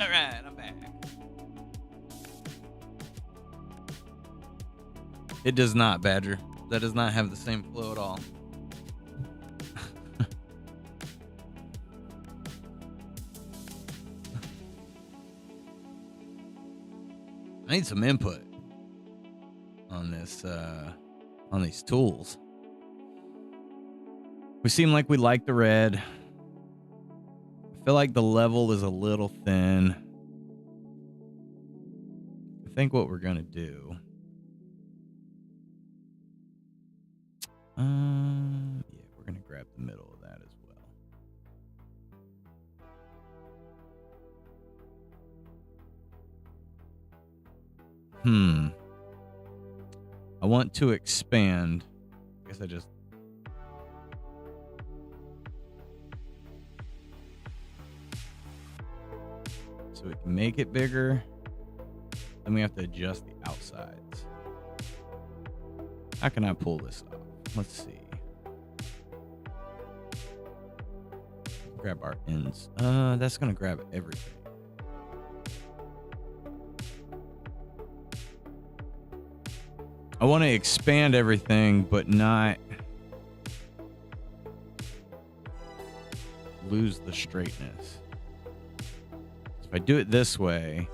All right, I'm back. It does not, Badger. That does not have the same flow at all. I need some input on this, on these tools. We seem like we like the red. I feel like the level is a little thin. I think what we're gonna do. Yeah, we're gonna grab the middle of that as well. I want to expand. I guess I just. So we can make it bigger. Then we have to adjust the outsides. How can I pull this off? Let's see. Grab our ends. That's gonna grab everything. I want to expand everything, but not lose the straightness. If I do it this way,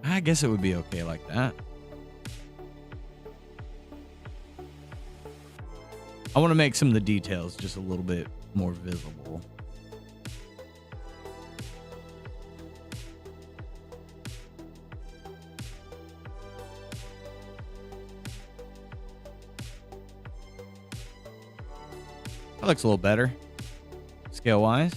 I guess it would be okay like that. I want to make some of the details just a little bit more visible. That looks a little better, scale-wise.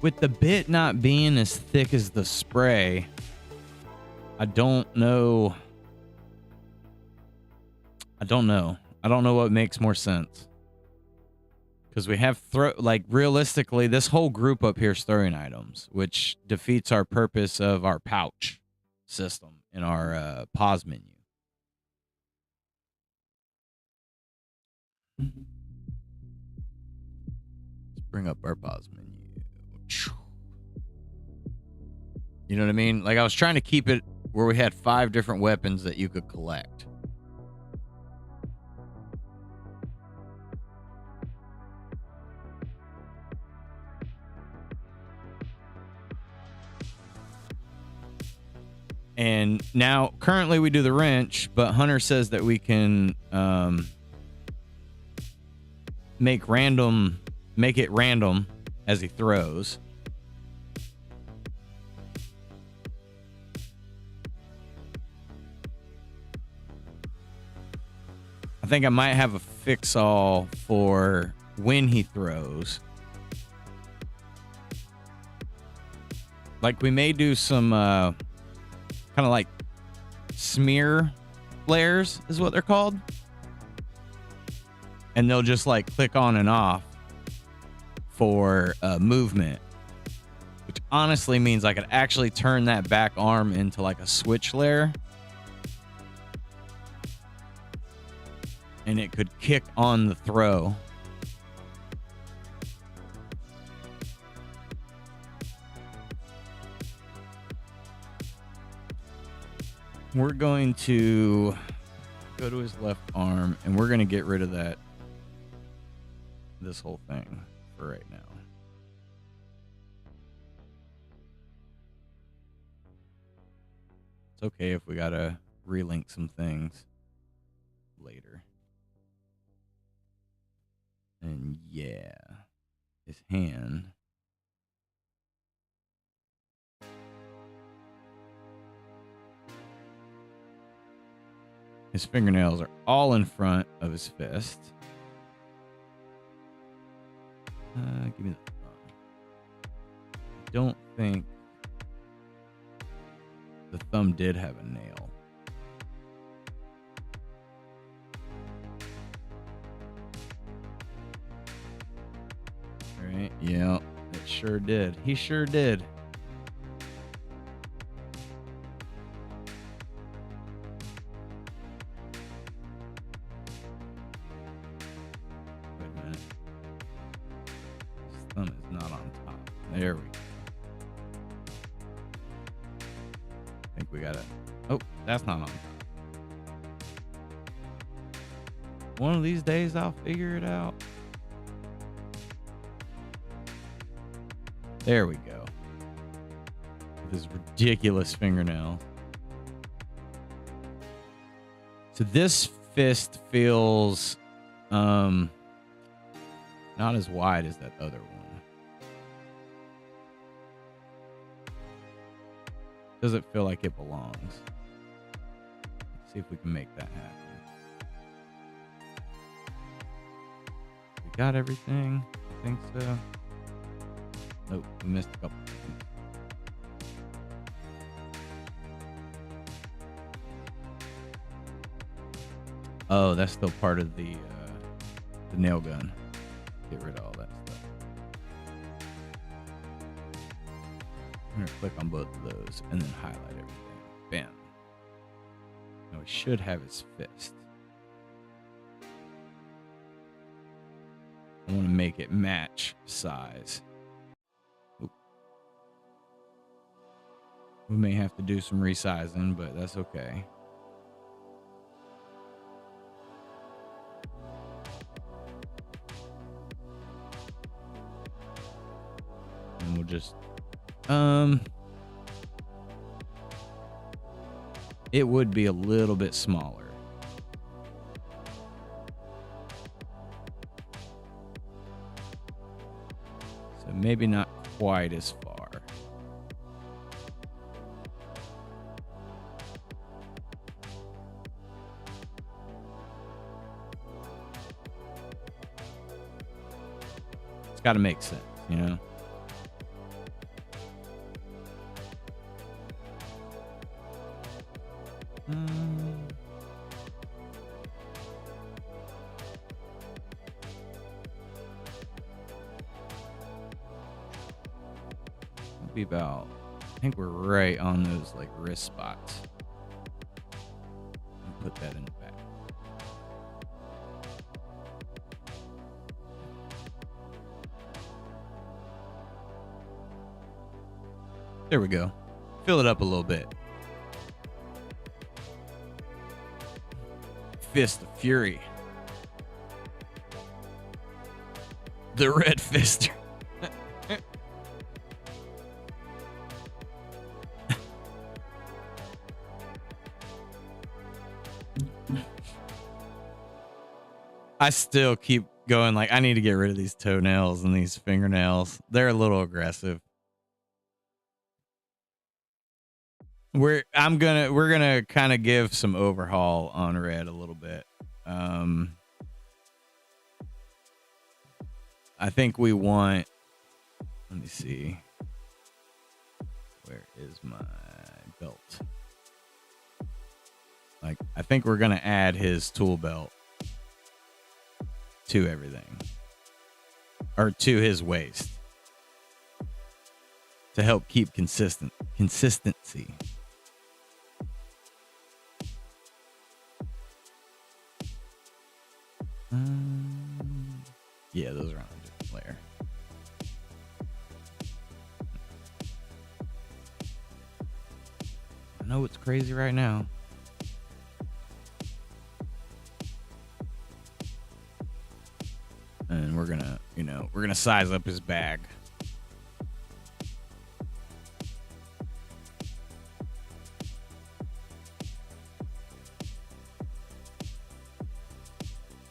With the bit not being as thick as the spray, I don't know. I don't know what makes more sense. Because we have realistically, this whole group up here is throwing items, which defeats our purpose of our pouch system in our pause menu. Let's bring up our pause menu. You know what I mean? Like, I was trying to keep it where we had 5 different weapons that you could collect. And now, currently we do the wrench, but Hunter says that we can make it random as he throws. I think I might have a fix-all for when he throws. Like, we may do some kind of like smear flares is what they're called. And they'll just like click on and off for movement. Which honestly means I could actually turn that back arm into like a switch layer. And it could kick on the throw. We're going to go to his left arm, and we're going to get rid of this whole thing for right now. It's okay if we got to relink some things later. And yeah, his hand. His fingernails are all in front of his fist. Give me the thumb. I don't think the thumb did have a nail. sure did. He sure did. Wait a minute. His thumb is not on top. There we go. I think we got it. Oh, that's not on top. One of these days I'll figure it out. There we go. With his ridiculous fingernail. So this fist feels not as wide as that other one. Doesn't feel like it belongs. Let's see if we can make that happen. We got everything? I think so. Nope, we missed a couple things. Oh, that's still part of the nail gun. Get rid of all that stuff. I'm gonna click on both of those and then highlight everything. Bam. Now we should have his fist. I want to make it match size. Oop. We may have to do some resizing, but that's okay. And we'll just it would be a little bit smaller. So maybe not quite as far. It's got to make sense, you know? Be about, I think we're right on those like wrist spots. And put that in the back. There we go. Fill it up a little bit. Fist of Fury. The Red Fister. I still keep going like I need to get rid of these toenails and these fingernails. They're a little aggressive. We're gonna kind of give some overhaul on Red a little bit. I think we want, let me see. Where is my belt? Like, I think we're gonna add his tool belt to everything, or to his waist, to help keep consistency. Yeah, those are on a different layer. I know it's crazy right now. And we're gonna, we're gonna size up his bag.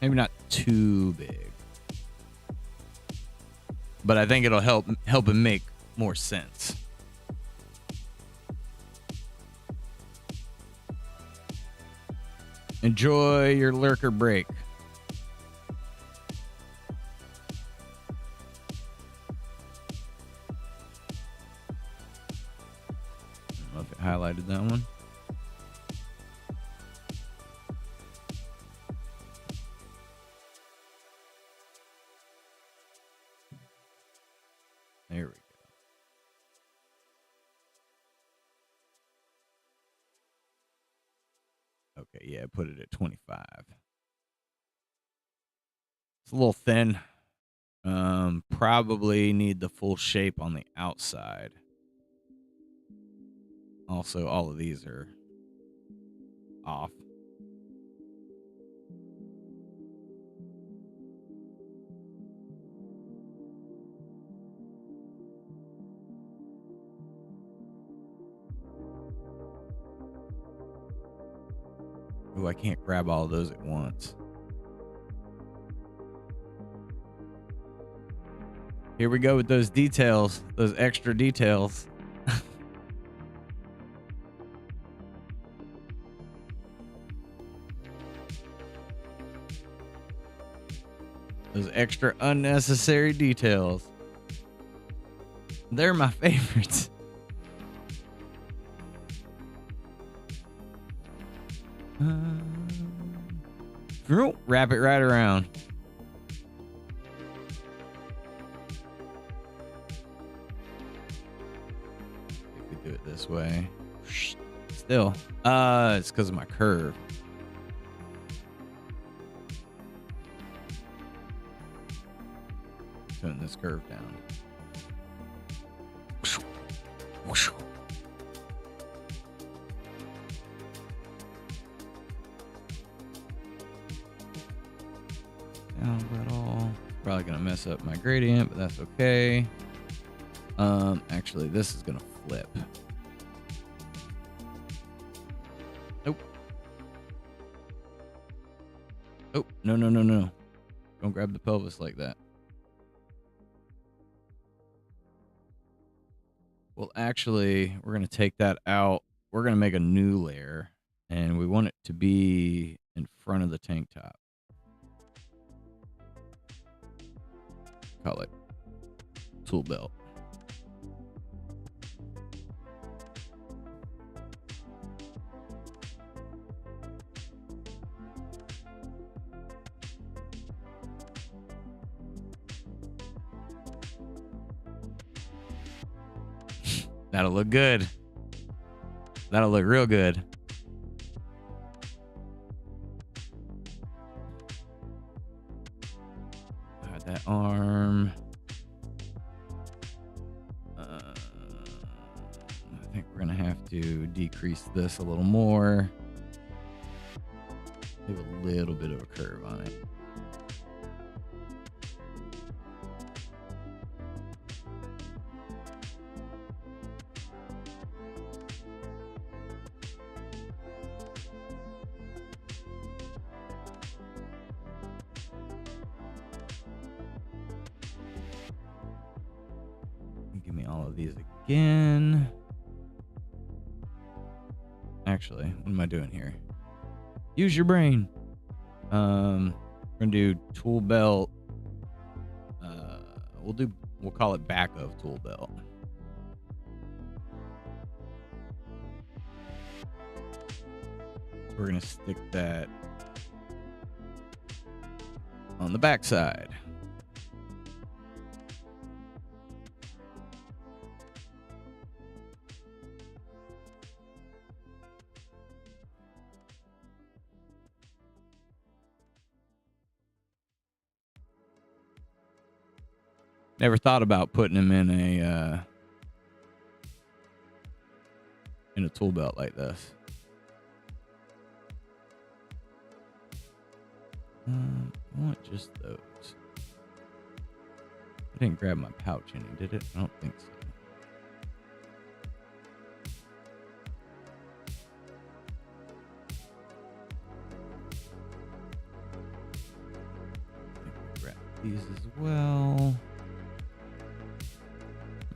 Maybe not too big, but I think it'll help him make more sense. Enjoy your lurker break. I don't know if it highlighted that one. There we go. Okay, yeah, put it at 25. It's a little thin. Probably need the full shape on the outside. Also, all of these are off. Ooh, I can't grab all of those at once. Here we go with those details, those extra details. Those extra unnecessary details. They're my favorites. Wrap it right around. If we do it this way. Still. It's because of my curve. Turn this curve down. Down a little. Probably gonna mess up my gradient, but that's okay. Actually, this is gonna flip. Nope. Oh, no. Don't grab the pelvis like that. Well, actually, we're going to take that out. We're going to make a new layer, and we want it to be in front of the tank top. Call it tool belt. That'll look good. That'll look real good. All right, that arm. I think we're going to have to decrease this a little more. Leave a little bit of a curve on it. Give me all of these again. Actually, what am I doing here? Use your brain. We're gonna do tool belt. We'll call it back of tool belt. We're gonna stick that on the back side. Never thought about putting them in a tool belt like this. I want just those. I didn't grab my pouch any, did it? I don't think so. Grab these as well.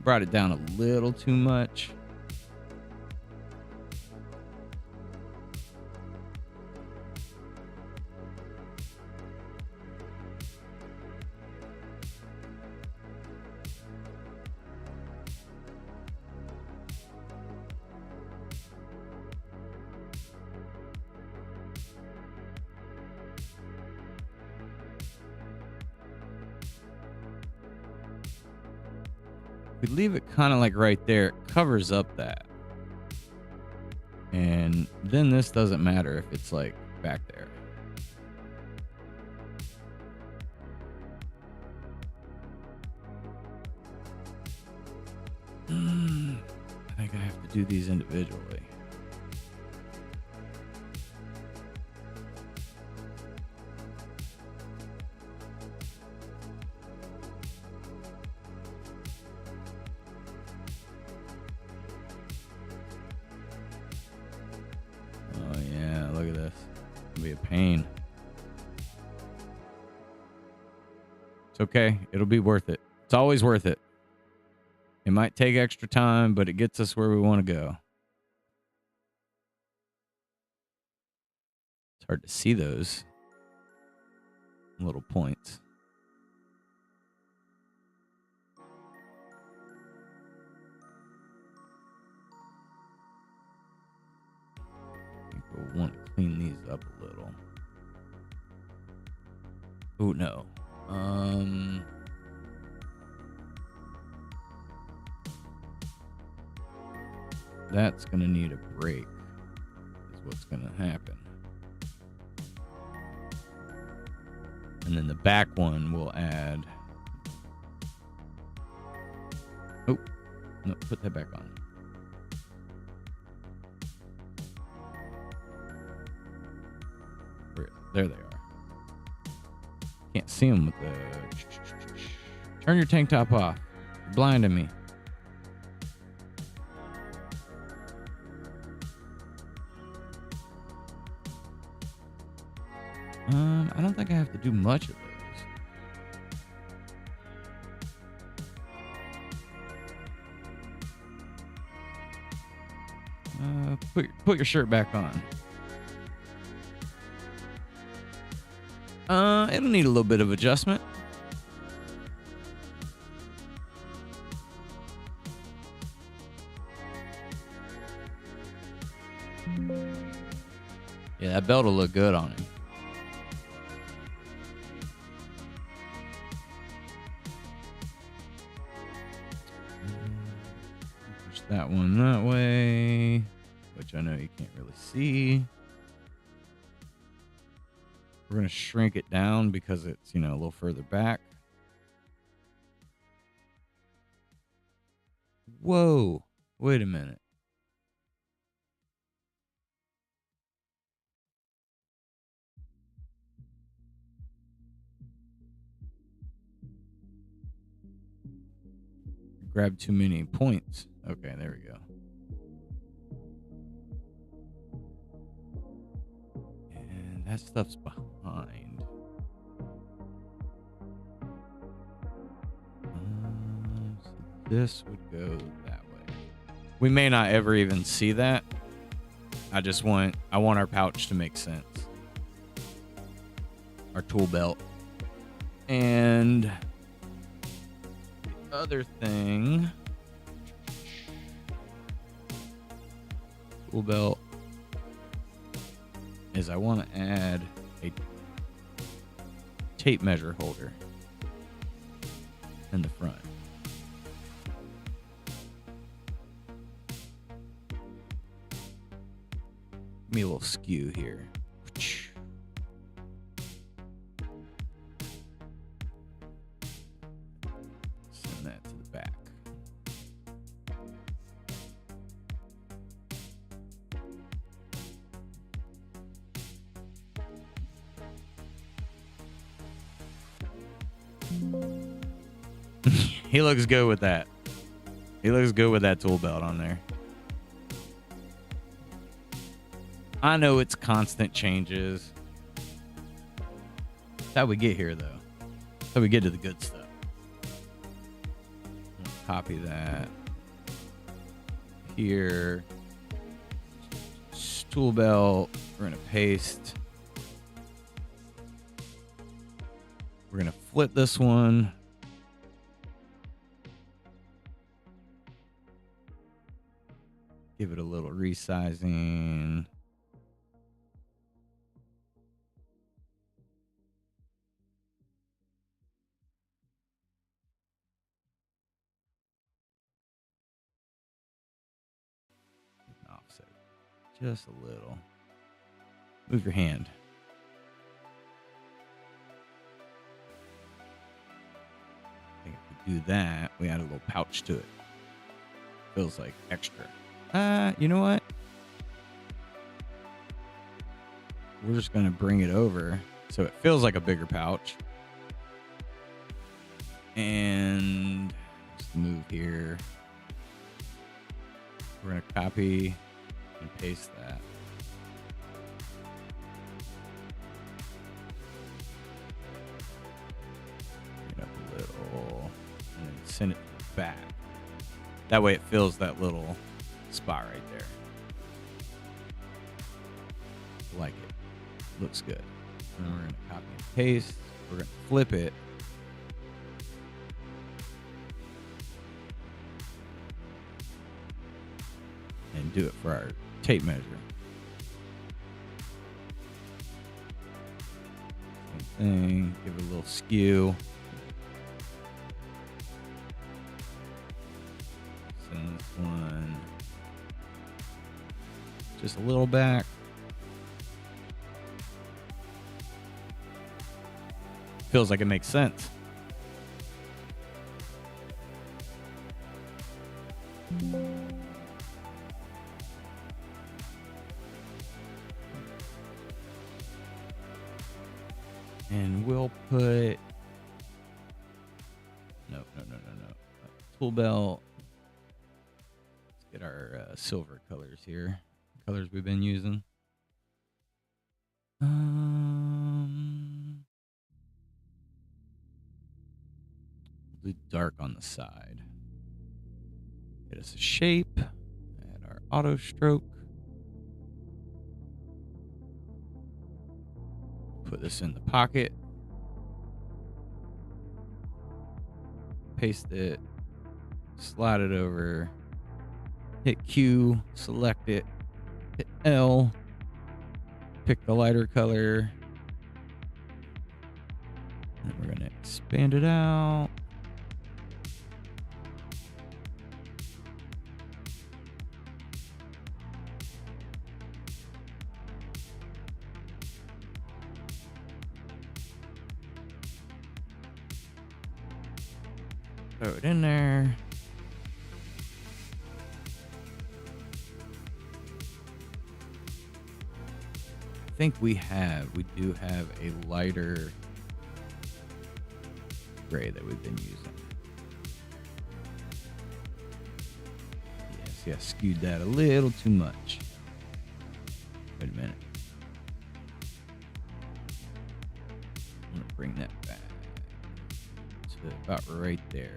Brought it down a little too much. We leave it kind of like right there. It covers up that. And then this doesn't matter if it's like back there. I think I have to do these individually. Oh yeah, look at this. It'll be a pain. It's okay. It'll be worth it. It's always worth it. It might take extra time, but it gets us where we want to go. It's hard to see those little points. I think we'll want to clean these up a little. Oh, no. That's going to need a break, is what's going to happen. And then the back one will add... Oh, no, put that back on. There they are. Can't see them with the... Turn your tank top off. You're blinding me. I don't think I have to do much of those. Put your shirt back on. It'll need a little bit of adjustment. Yeah, that belt will look good on him. Push that one that way, which I know you can't really see. We're going to shrink it down because it's, a little further back. Whoa, wait a minute. Grab too many points. Okay, there we go. And that stuff's behind. So this would go that way. We may not ever even see that. I want our pouch to make sense. Our tool belt. And the other thing, tool belt, is I want to add a tape measure holder in the front. Give me a little skew here. Send that to the back. He looks good with that. He looks good with that tool belt on there. I know it's constant changes. That's how we get here, though. That's how we get to the good stuff. Copy that. Here. Tool belt. We're going to paste. We're going to flip this one. Give it a little resizing. Offset. Just a little. Move your hand. I think if we do that, we add a little pouch to it. Feels like extra. You know what? We're just going to bring it over so it feels like a bigger pouch. And just move here. We're going to copy and paste that. Bring it up a little and then send it back. That way it fills that little spot right there. Like it. Looks good. And we're going to copy and paste. We're going to flip it. And do it for our tape measure. Same thing. Give it a little skew. Send this one just a little back. Feels like it makes sense. And we'll put no. Tool belt. Let's get our silver colors here. Colors we've been using. Do dark on the side. Get us a shape. Add our auto stroke. Put this in the pocket. Paste it. Slide it over. Hit Q. Select it. Hit L. Pick the lighter color. And we're going to expand it out. Throw it in there. I think we do have a lighter gray that we've been using. Yes, skewed that a little too much. Wait a minute. I'm gonna bring that back to about right there.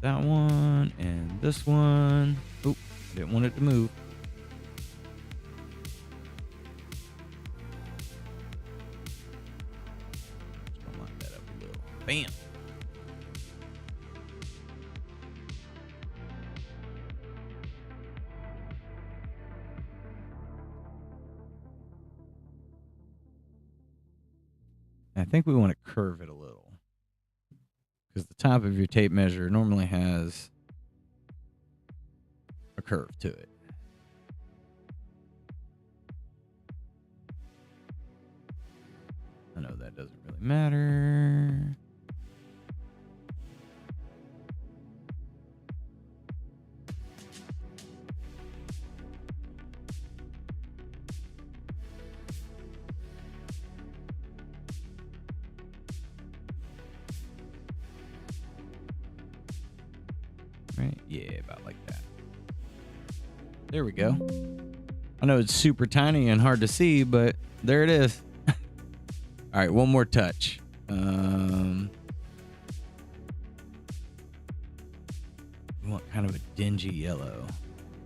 That one and this one. Oop, didn't want it to move. Just gonna line that up a little. Bam. I think we want to curve it a little, because the top of your tape measure normally has a curve to it. I know that doesn't really matter. Right? Yeah, about like that. There we go. I know it's super tiny and hard to see, but there it is. All right, one more touch. We want kind of a dingy yellow.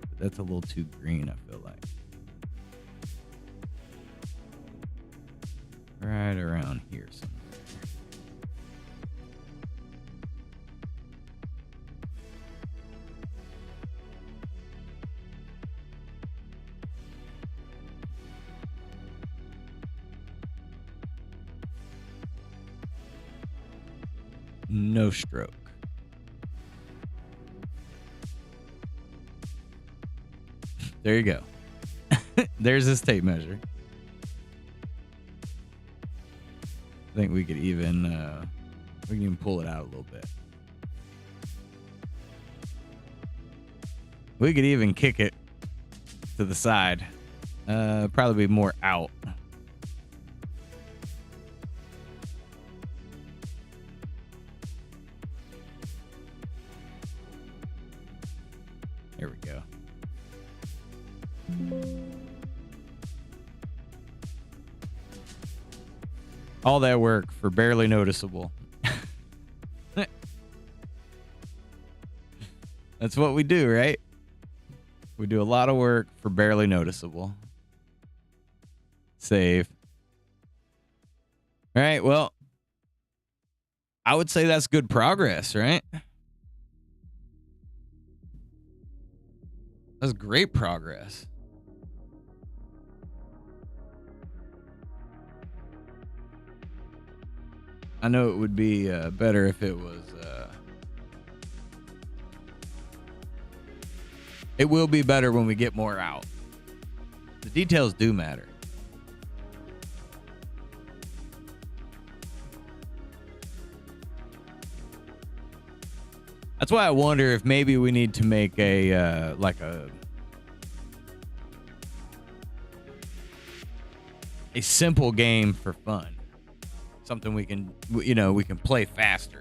But that's a little too green, I feel like. Right around here somewhere. No stroke. There you go. There's his tape measure. I think we can even pull it out a little bit. We could even kick it to the side. Probably be more out. There we go. All that work for barely noticeable. That's what we do, right? We do a lot of work for barely noticeable. Save. All right, well, I would say that's good progress, right? That's great progress. I know it would be better if it was... it will be better when we get more out. The details do matter. That's why I wonder if maybe we need to make a simple game for fun. Something we can, we can play faster.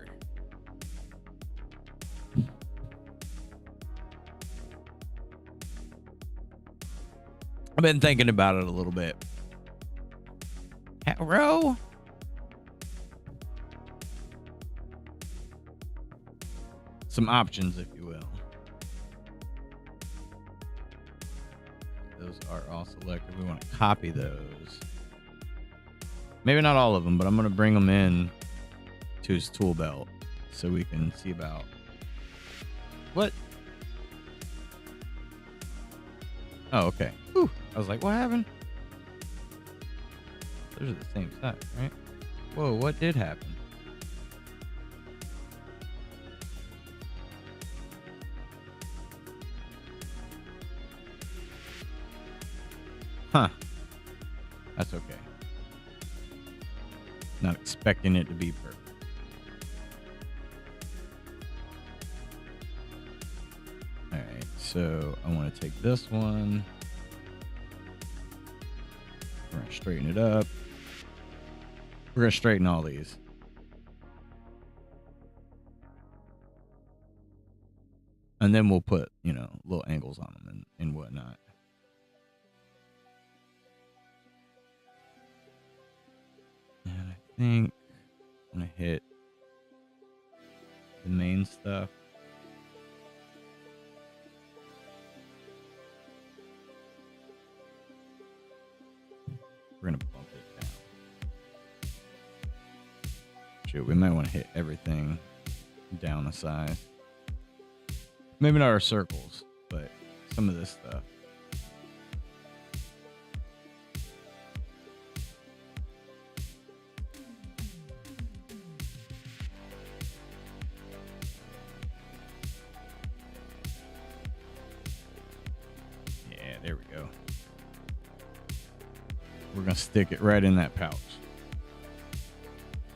I've been thinking about it a little bit. Row. Some options, if you will. Those are all selected. We want to copy those. Maybe not all of them, but I'm going to bring them in to his tool belt so we can see about what. Oh, okay. Whew. I was like, what happened? Those are the same size, right? Whoa, what did happen? Huh. That's okay. Not expecting it to be perfect. All right, so I want to take this one. We're going to straighten it up. We're going to straighten all these. And then we'll put, little angles on them and whatnot. And I think I'm going to hit the main stuff. We're going to bump it down. Shoot, we might want to hit everything down a size. Maybe not our circles, but some of this stuff. Yeah, there we go. We're going to stick it right in that pouch.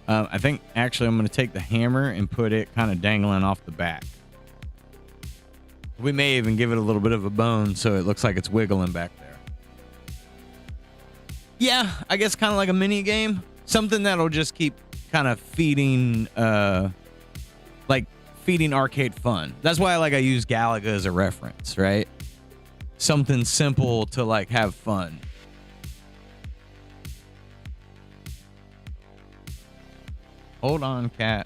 I think actually I'm going to take the hammer and put it kind of dangling off the back. We may even give it a little bit of a bone so it looks like it's wiggling back there. Yeah, I guess kind of like a mini game. Something that'll just keep kind of feeding arcade fun. That's why I use Galaga as a reference, right? Something simple to have fun. Hold on, cat.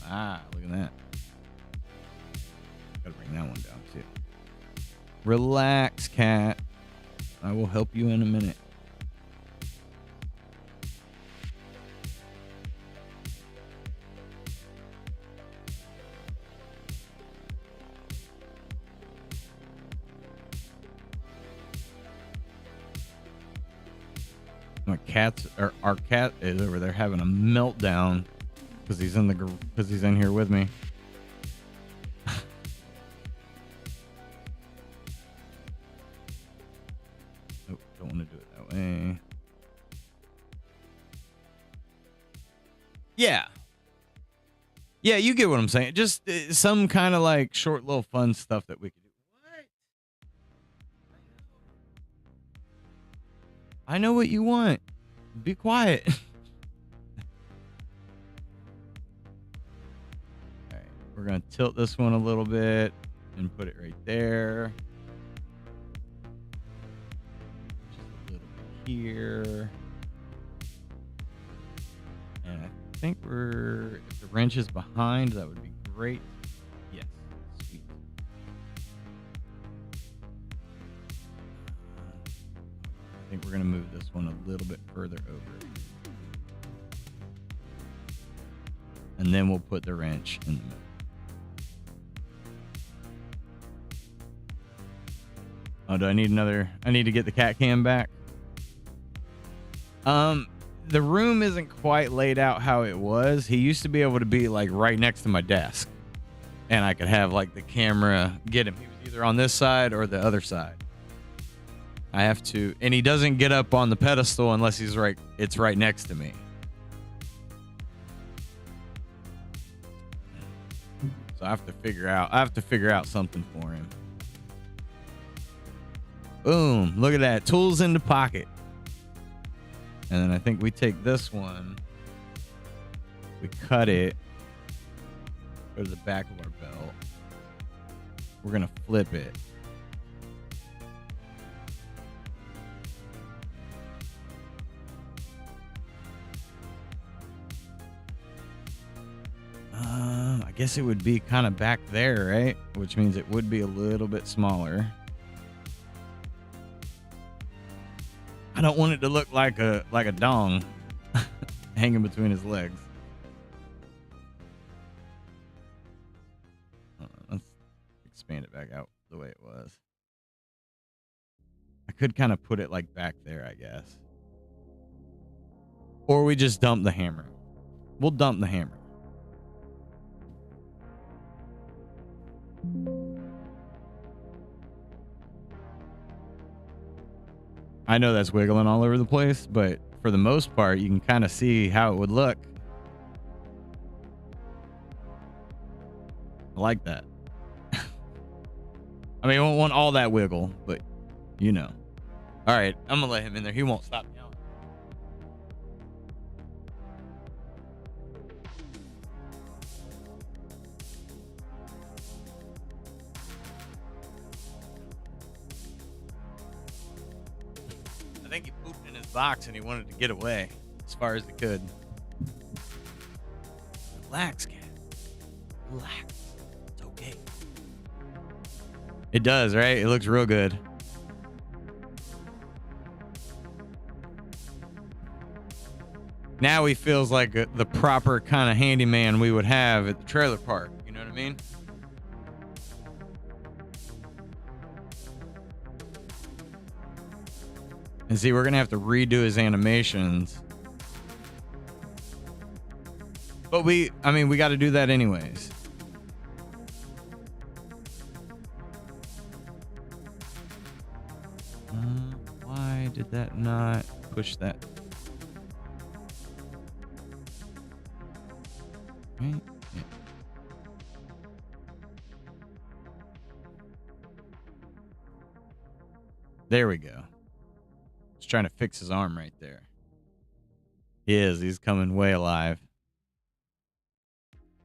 Ah, look at that. Gotta bring that one down too. Relax, cat. I will help you in a minute. Our cat is over there having a meltdown because he's in here with me. want to do it that way. Yeah. Yeah, you get what I'm saying. Just some kind of like short little fun stuff that we could do. What? I know what you want. Be quiet. All right, we're going to tilt this one a little bit and put it right there. Just a little bit here. And I think if the wrench is behind, that would be great. Yes, sweet. I think we're going to move this one a little bit further over. And then we'll put the wrench in the middle. Oh, do I need another? I need to get the cat cam back. The room isn't quite laid out how it was. He used to be able to be like right next to my desk, and I could have like the camera get him. He was either on this side or the other side. I have to, and he doesn't get up on the pedestal unless it's right next to me. So I have to figure out something for him. Boom, look at that. Tools in the pocket. And then I think we take this one, we cut it, go to the back of our belt. We're going to flip it. I guess it would be kind of back there, right? Which means it would be a little bit smaller. I don't want it to look like a dong hanging between his legs. Let's expand it back out the way it was. I could kind of put it like back there, I guess. Or we just dump the hammer. We'll dump the hammer. I know that's wiggling all over the place, but for the most part, you can kind of see how it would look. I like that. I mean, I don't want all that wiggle, but you know. All right, I'm going to let him in there. He won't stop yelling. I think he pooped in his box and he wanted to get away as far as he could. Relax, cat. Relax. It's okay. It does, right? It looks real good. Now he feels like the proper kind of handyman we would have at the trailer park. You know what I mean? And see, we're going to have to redo his animations. But we got to do that anyways. Why did that not push that? Right? Yeah. There we go. Trying to fix his arm right there. He's coming way alive.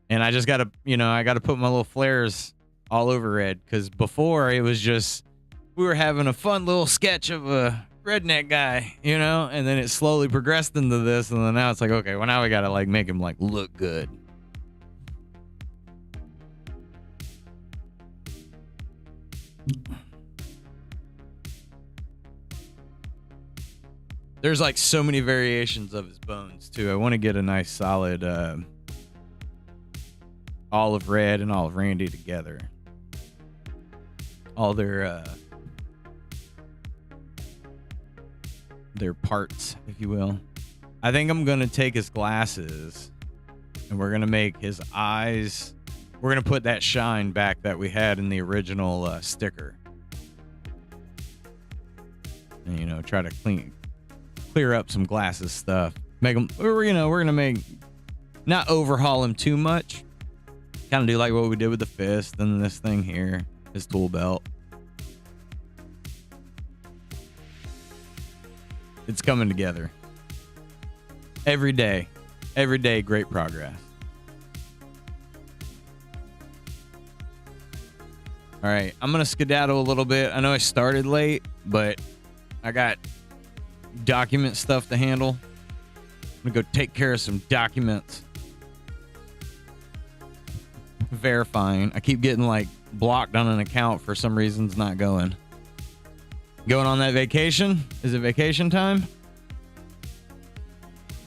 And I just gotta, I gotta put my little flares all over Red, because before it was just, we were having a fun little sketch of a redneck guy, and then it slowly progressed into this, and then now it's like, okay, well now we gotta like make him like look good. There's like so many variations of his bones too. I want to get a nice solid Olive Red and Olive Randy together. All their parts, if you will. I think I'm gonna take his glasses and we're gonna make his eyes. We're gonna put that shine back that we had in the original sticker. and, you know, try to clear up some glasses stuff. Make them, we're going to not overhaul him too much. Kind of do like what we did with the fist and this thing here, his tool belt. It's coming together. Every day, great progress. All right, I'm going to skedaddle a little bit. I know I started late, but I got document stuff to handle. I'm going to go take care of some documents. Verifying. I keep getting like blocked on an account for some reason. It's not going. Going on that vacation? Is it vacation time?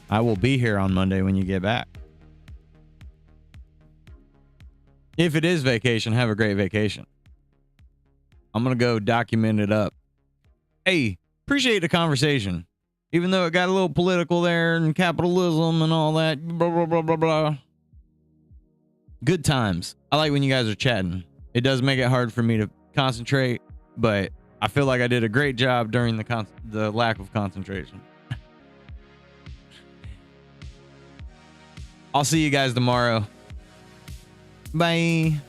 I will be here on Monday when you get back. If it is vacation, have a great vacation. I'm going to go document it up. Hey, appreciate the conversation. Even though it got a little political there and capitalism and all that. Blah, blah, blah, blah, blah. Good times. I like when you guys are chatting. It does make it hard for me to concentrate, but I feel like I did a great job during the lack of concentration. I'll see you guys tomorrow. Bye.